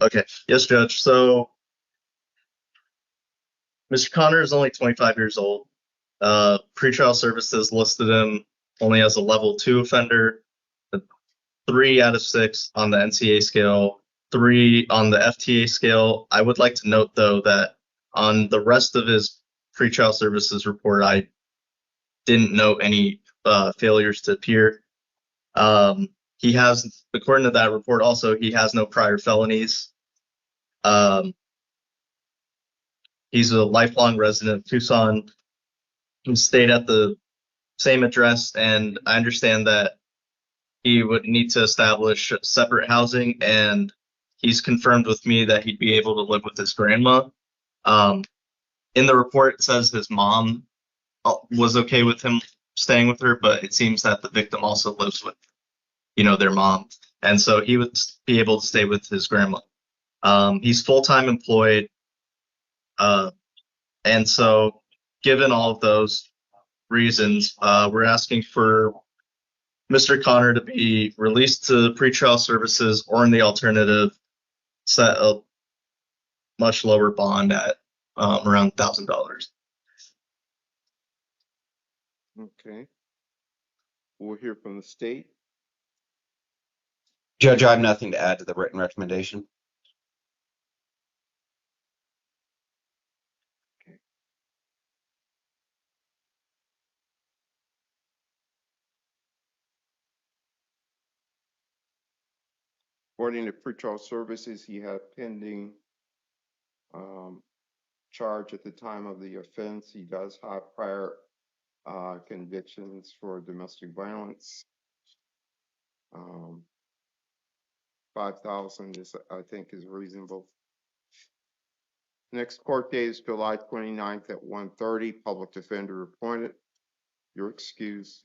Okay. Yes, Judge. So, Mr. Connor is only 25 years old. Pretrial services listed him only as a level 2 offender, 3 out of 6 on the NCA scale, 3 on the FTA scale. I would like to note, though, that on the rest of his pretrial services report, I didn't note any failures to appear. He has, according to that report, also, he has no prior felonies. He's a lifelong resident of Tucson. He stayed at the same address, and I understand that he would need to establish separate housing, and he's confirmed with me that he'd be able to live with his grandma. In the report, it says his mom was okay with him staying with her, but it seems that the victim also lives with, their mom, and so he would be able to stay with his grandma. He's full-time employed, and so given all of those reasons, we're asking for Mr. Connor to be released to pretrial services, or in the alternative, set a much lower bond at around $1,000. Okay. We'll hear from the state. Judge, I have nothing to add to the written recommendation. According to pretrial services, he had pending charge at the time of the offense. He does have prior convictions for domestic violence. 5,000 is, I think, is reasonable. Next court date is July 29th at 1:30. Public defender appointed. You're excused.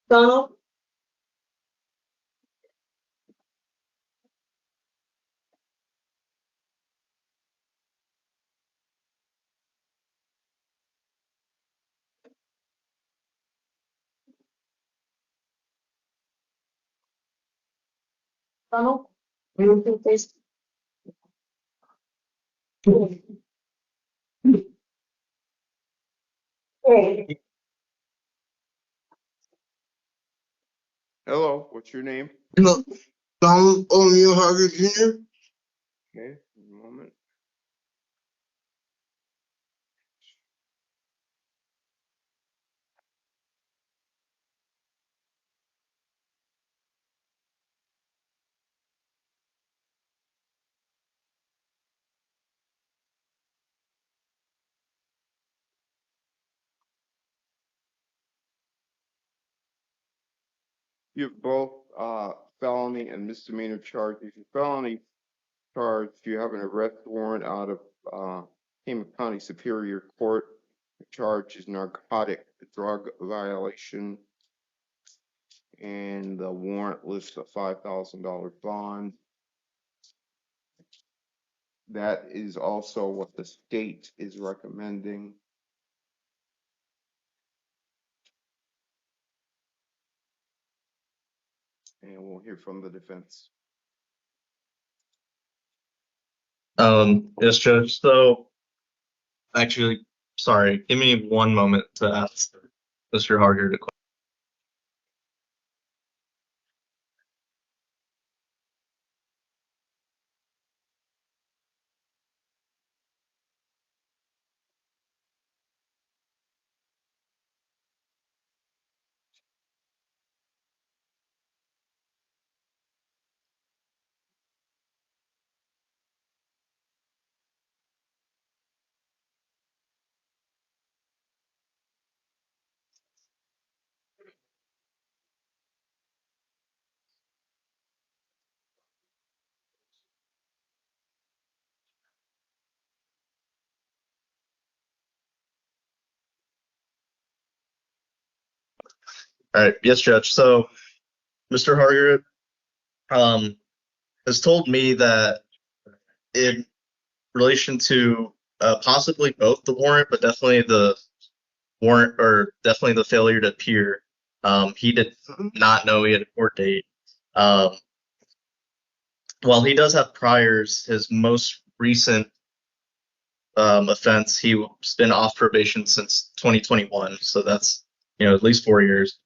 Donald, Donald, repeat please. Hello, what's your name? No, Donald O'Neill Harvey Jr. Okay, one moment. You have both felony and misdemeanor charges. Your felony charge, you have an arrest warrant out of Pima County Superior Court. The charge is narcotic drug violation, and the warrant lists a $5,000 bond. That is also what the state is recommending. And we'll hear from the defense. Yes, Judge. So, actually, sorry, give me one moment to ask Mr. Harger to. All right, yes, Judge. So, Mr. Harger has told me that in relation to possibly both the warrant, but definitely the warrant, or definitely the failure to appear, he did not know he had a court date. While he does have priors, his most recent offense, he's been off probation since 2021, so that's at least 4 years.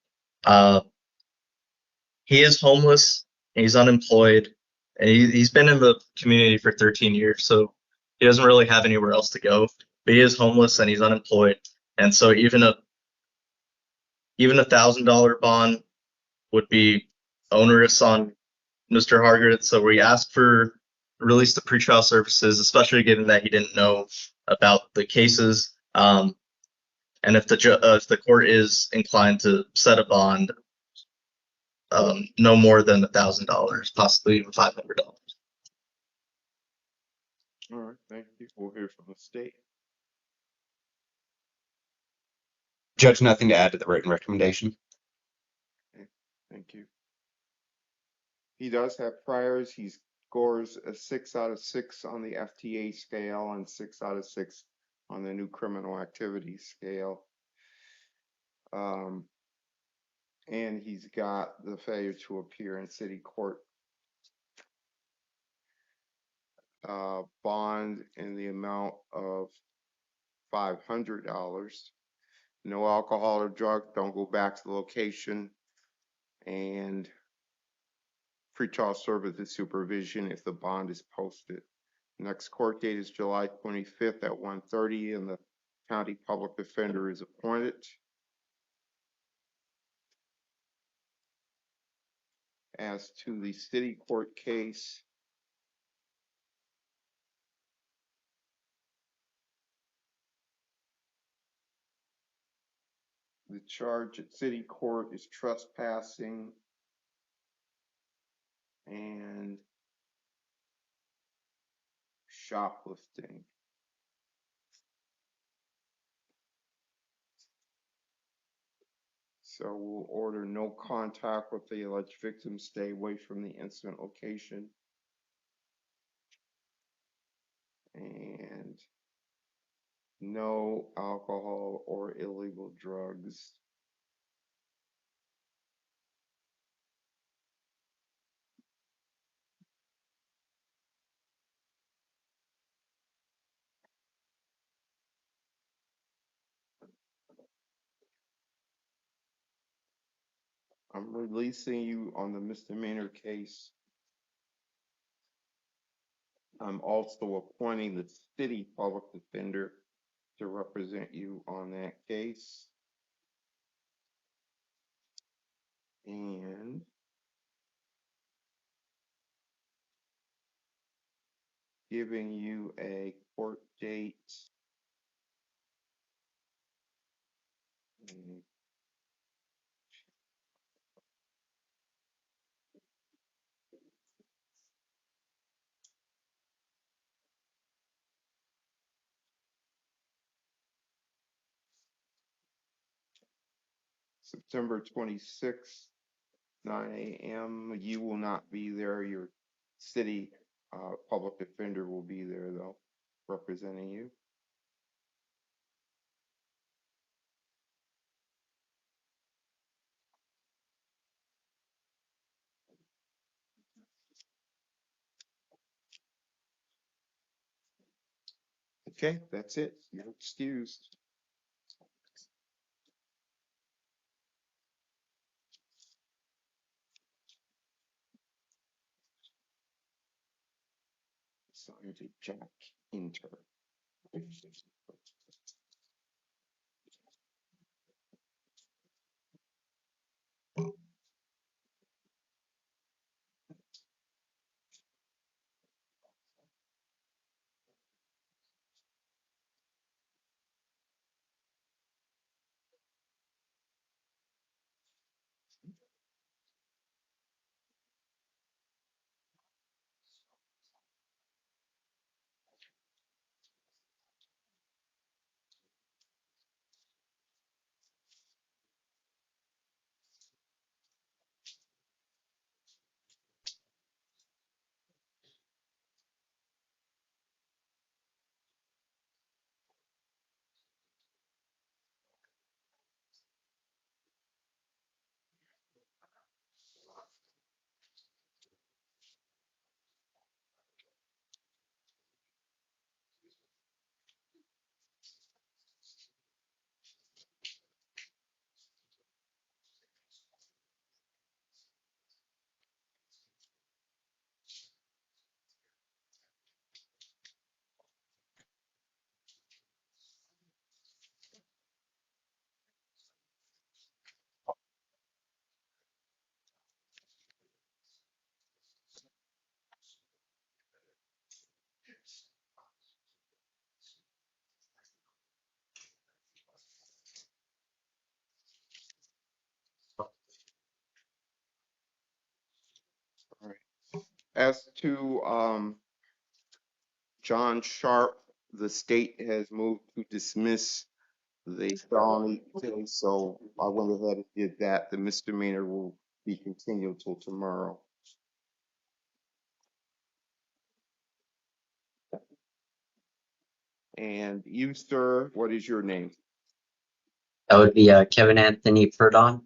He is homeless, he's unemployed, and he's been in the community for 13 years, so he doesn't really have anywhere else to go. But he is homeless and he's unemployed, and so even a $1,000 bond would be onerous on Mr. Harger. So we asked for release to pretrial services, especially given that he didn't know about the cases. And if the court is inclined to set a bond, no more than $1,000, possibly even $500. All right, thank you. We'll hear from the state. Judge, nothing to add to the written recommendation. Okay, thank you. He does have priors. He scores a 6 out of 6 on the FTA scale and 6 out of 6 on the new criminal activity scale. And he's got the failure to appear in city court bond in the amount of $500. No alcohol or drugs, don't go back to the location, and pretrial services supervision if the bond is posted. Next court date is July 25th at 1:30, and the county public defender is appointed. As to the city court case, the charge at city court is trespassing and shoplifting. So we'll order no contact with the alleged victim, stay away from the incident location. And no alcohol or illegal drugs. I'm releasing you on the misdemeanor case. I'm also appointing the city public defender to represent you on that case. And giving you a court date. September 26th, 9 a.m. You will not be there. Your city public defender will be there, though, representing you. Okay, that's it. You're excused. Sergeant Jack Inter. As to John Sharp, the state has moved to dismiss the felony case, so I went ahead and did that. The misdemeanor will be continued till tomorrow. And you, sir, what is your name? That would be Kevin Anthony Perdon.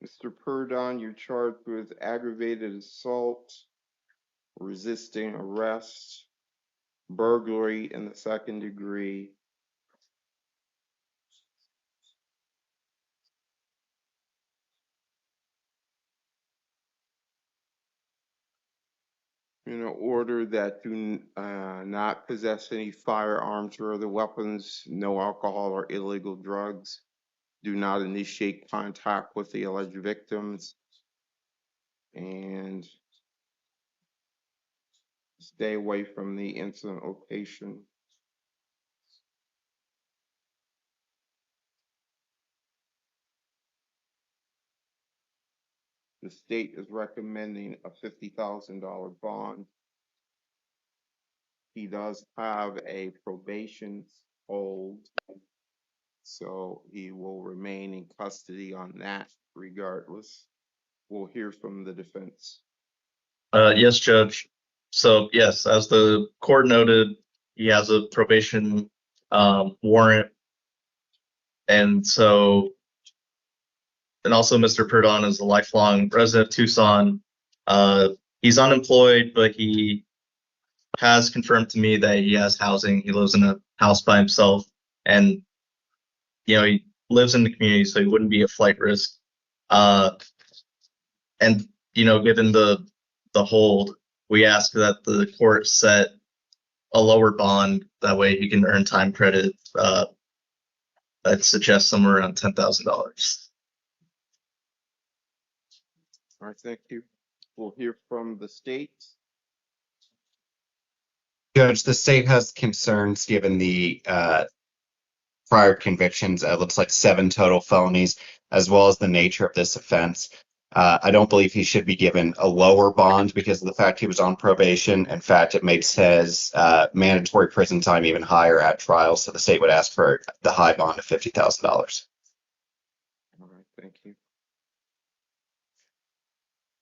Mr. Purdon, you're charged with aggravated assault, resisting arrest, burglary in the second degree, in order that do not possess any firearms or other weapons, no alcohol or illegal drugs, do not initiate contact with the alleged victims, and stay away from the incident location. The state is recommending a $50,000 bond. He does have a probation hold, so he will remain in custody on that regardless. We'll hear from the defense. Yes, Judge. So yes, as the court noted, he has a probation warrant, and also Mr. Perdon is a lifelong resident of Tucson. He's unemployed, but he has confirmed to me that he has housing. He lives in a house by himself, and he lives in the community, so he wouldn't be a flight risk. And given the hold, we ask that the court set a lower bond. That way, he can earn time credit. I'd suggest somewhere around $10,000. All right, thank you. We'll hear from the state. Judge, the state has concerns given the prior convictions. It looks like 7 total felonies, as well as the nature of this offense. I don't believe he should be given a lower bond because of the fact he was on probation. In fact, it makes his mandatory prison time even higher at trial. So the state would ask for the high bond of $50,000. All right, thank you.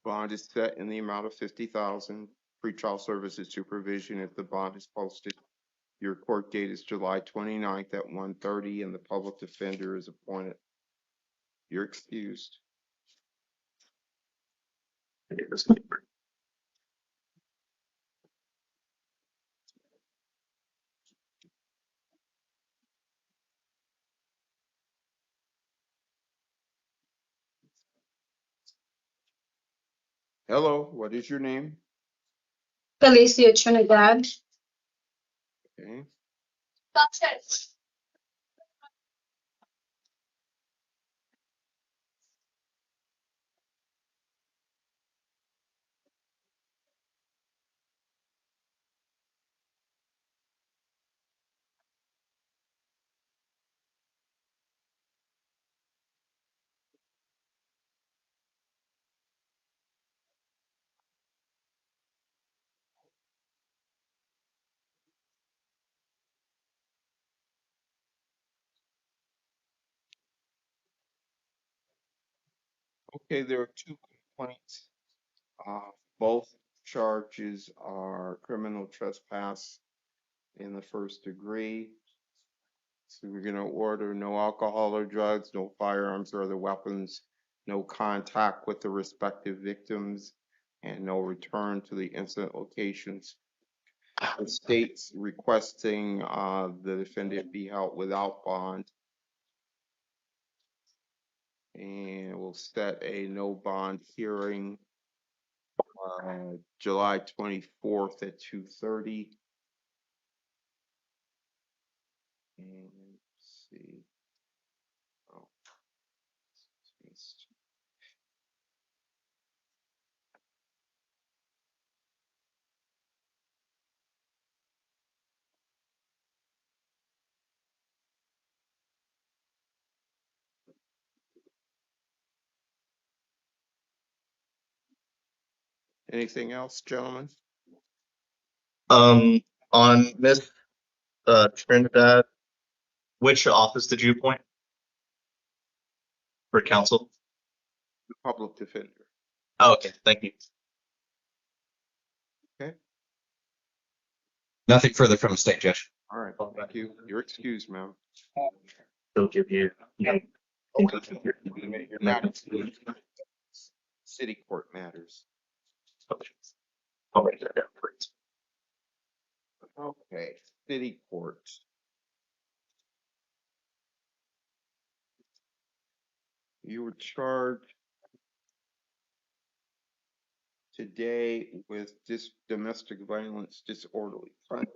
Bond is set in the amount of $50,000. Pretrial services supervision if the bond is posted. Your court date is July 29th at 1:30, and the public defender is appointed. You're excused. Hello, what is your name? Felicia Trinidad. Okay. Okay, there are 2 complaints. Both charges are criminal trespass in the first degree. So we're going to order no alcohol or drugs, no firearms or other weapons, no contact with the respective victims, and no return to the incident locations. The state's requesting the defendant be held without bond. And we'll set a no bond hearing July 24th at 2:30. And let's see. Oh, anything else, gentlemen? On Miss Trinidad, which office did you appoint for counsel? The public defender. Oh, okay, thank you. Okay. Nothing further from the state, Judge. All right. Thank you. You're excused, ma'am. They'll give you. City court matters. I'll write that down for you. Okay. City court. You were charged today with domestic violence disorderly conduct.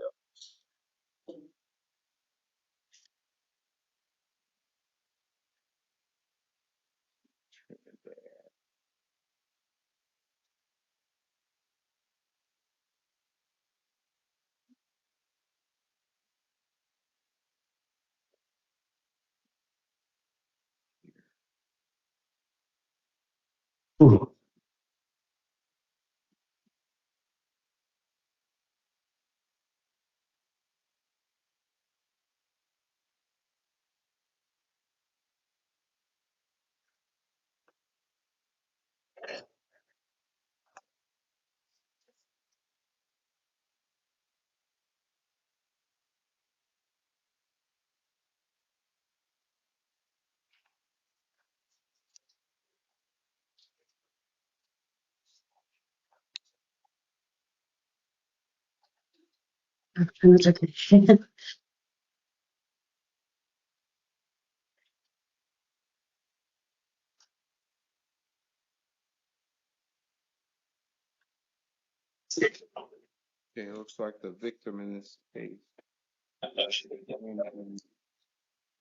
Okay, it looks like the victim in this case.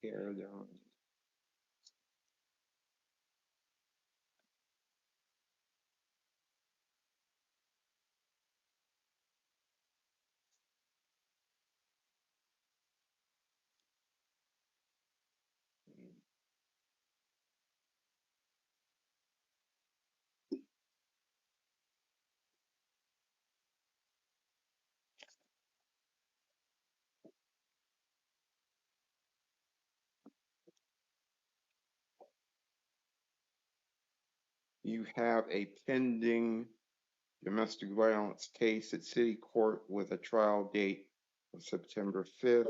Here down. You have a pending domestic violence case at city court with a trial date of September 5th.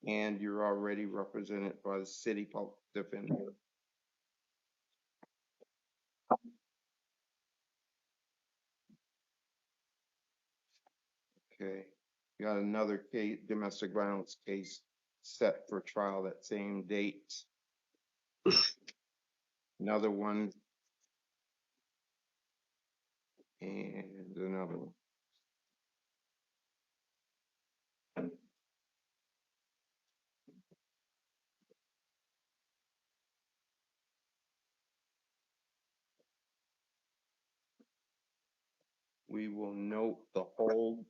And you're already represented by the city public defender. Okay. You got another case, domestic violence case set for trial that same date. Another one. And another one. We will note the hold.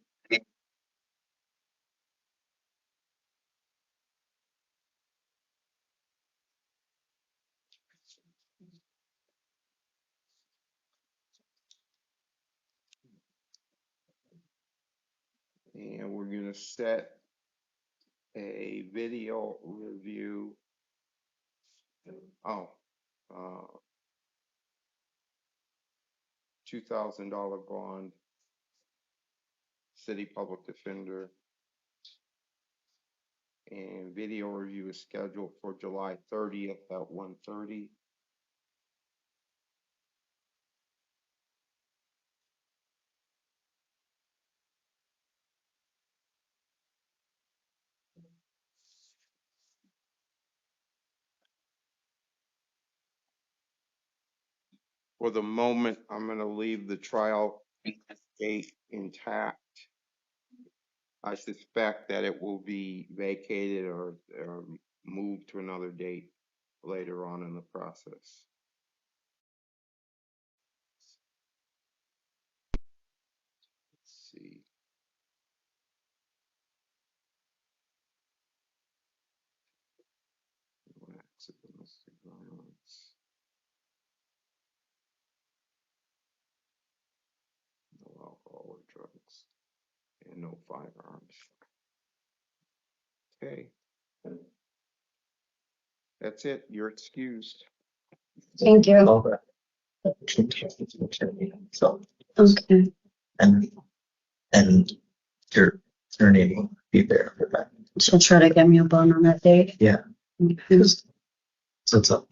And we're going to set a video review. Oh, $2,000 bond, city public defender. And video review is scheduled for July 30th at 1:30. For the moment, I'm gonna leave the trial date intact. I suspect that it will be vacated or moved to another date later on in the process. Let's see. No acts of domestic violence. No alcohol or drugs. And no firearms. Okay. That's it. You're excused. Thank you. Okay. So, Okay. and your attorney will be there for that. She'll try to get me a bone on that date. Yeah. Okay. So it's up.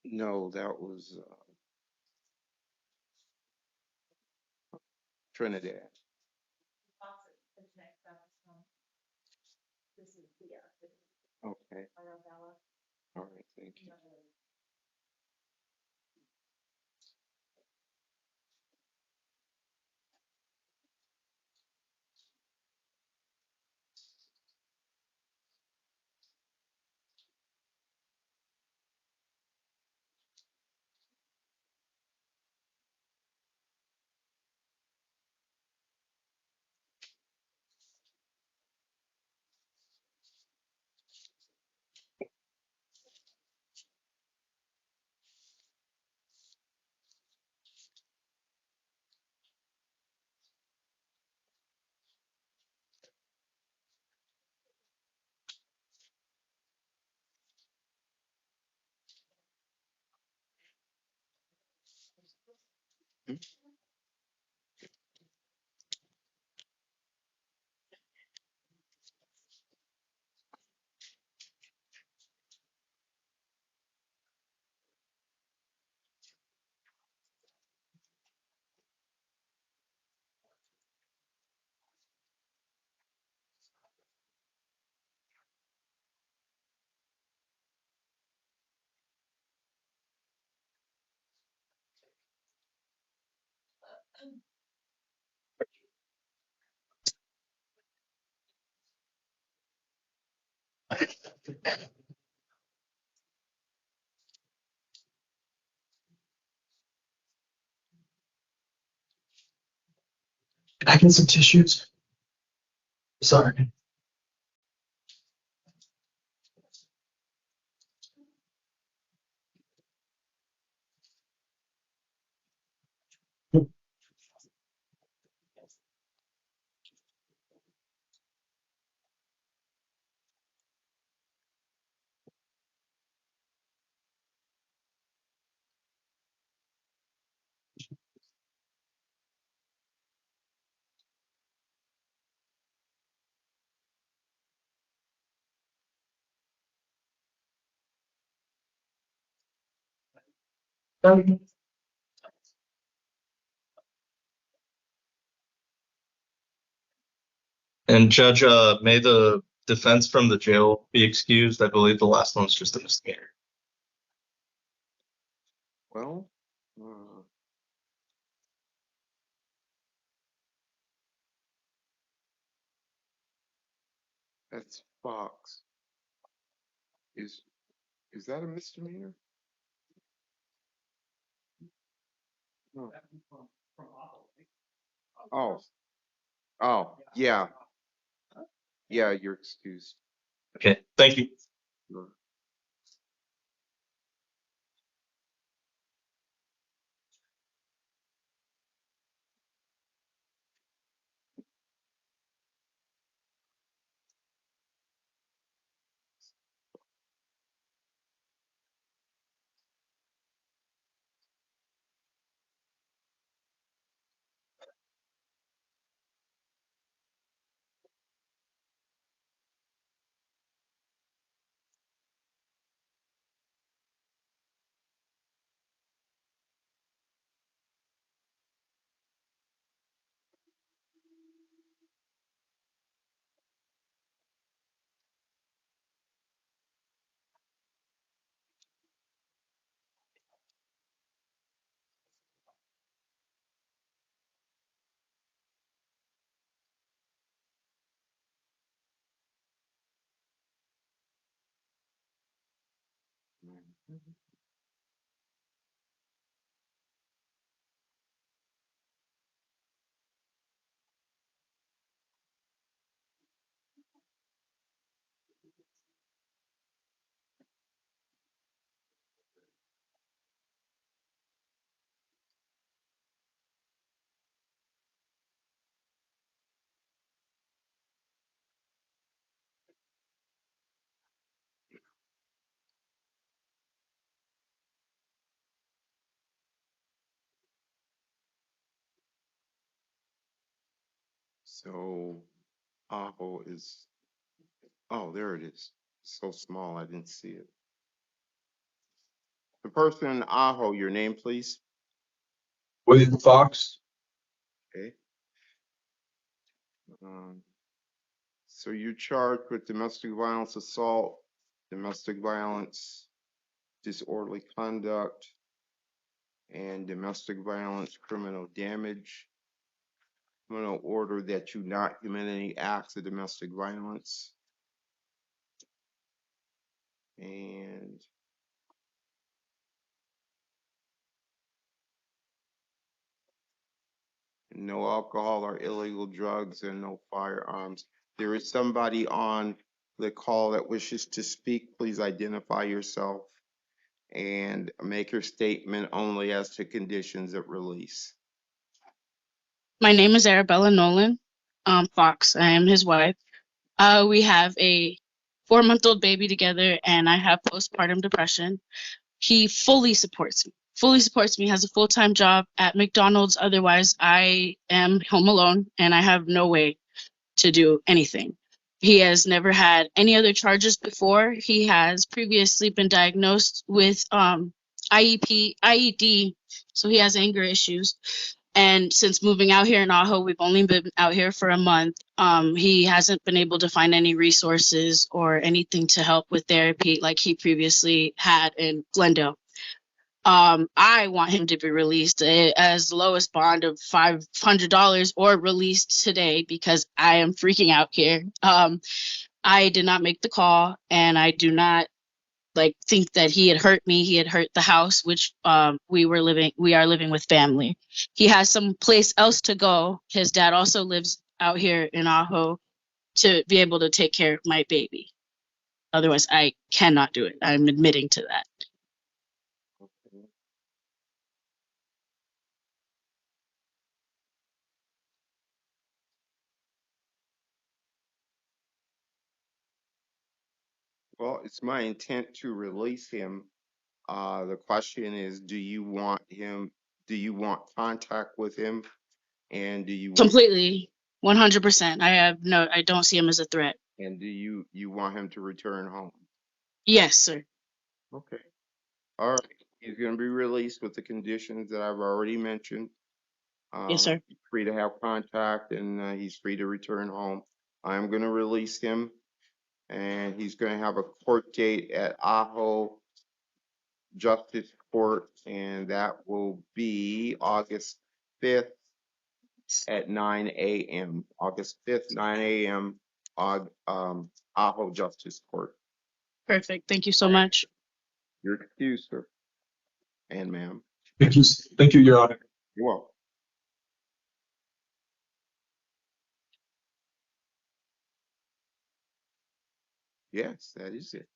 No, that was Trinidad. Okay. All right, thank you. Can I get some tissues? Sorry. And Judge, may the defense from the jail be excused. I believe the last one's just a misdemeanor. Well, that's Fox. Is that a misdemeanor? No. Oh, oh, yeah. Yeah, you're excused. Okay, thank you. Sure. So Aho is, oh, there it is. So small, I didn't see it. The person in Aho, your name, please. William Fox. Okay. So you're charged with domestic violence assault, domestic violence, disorderly conduct, and domestic violence criminal damage. Criminal order that you not commit any acts of domestic violence. And no alcohol or illegal drugs and no firearms. There is somebody on the call that wishes to speak. Please identify yourself and make your statement only as to conditions of release. My name is Arabella Nolan Fox. I am his wife. We have a 4-month-old baby together, and I have postpartum depression. He fully supports me, has a full-time job at McDonald's. Otherwise, I am home alone, and I have no way to do anything. He has never had any other charges before. He has previously been diagnosed with IED, so he has anger issues. And since moving out here in Ajo, we've only been out here for a month. He hasn't been able to find any resources or anything to help with therapy like he previously had in Glendale. I want him to be released as the lowest bond of $500 or released today because I am freaking out here. I did not make the call, and I do not think that he had hurt me. He had hurt the house, which we are living with family. He has some place else to go. His dad also lives out here in Ajo to be able to take care of my baby. Otherwise, I cannot do it. I'm admitting to that. Well, it's my intent to release him. The question is, do you want contact with him? And do you want, Completely, 100%. I don't see him as a threat. and do you want him to return home? Yes, sir. Okay. All right. He's going to be released with the conditions that I've already mentioned. Yes, sir. He's free to have contact, and he's free to return home. I'm going to release him, and he's going to have a court date at Ajo Justice Court, and that will be August 5th at 9 a.m. August 5th, 9 a.m. Ajo Justice Court. Perfect. Thank you so much. You're excused, sir and ma'am. Thank you, Your Honor. You're welcome. Yes, that is it.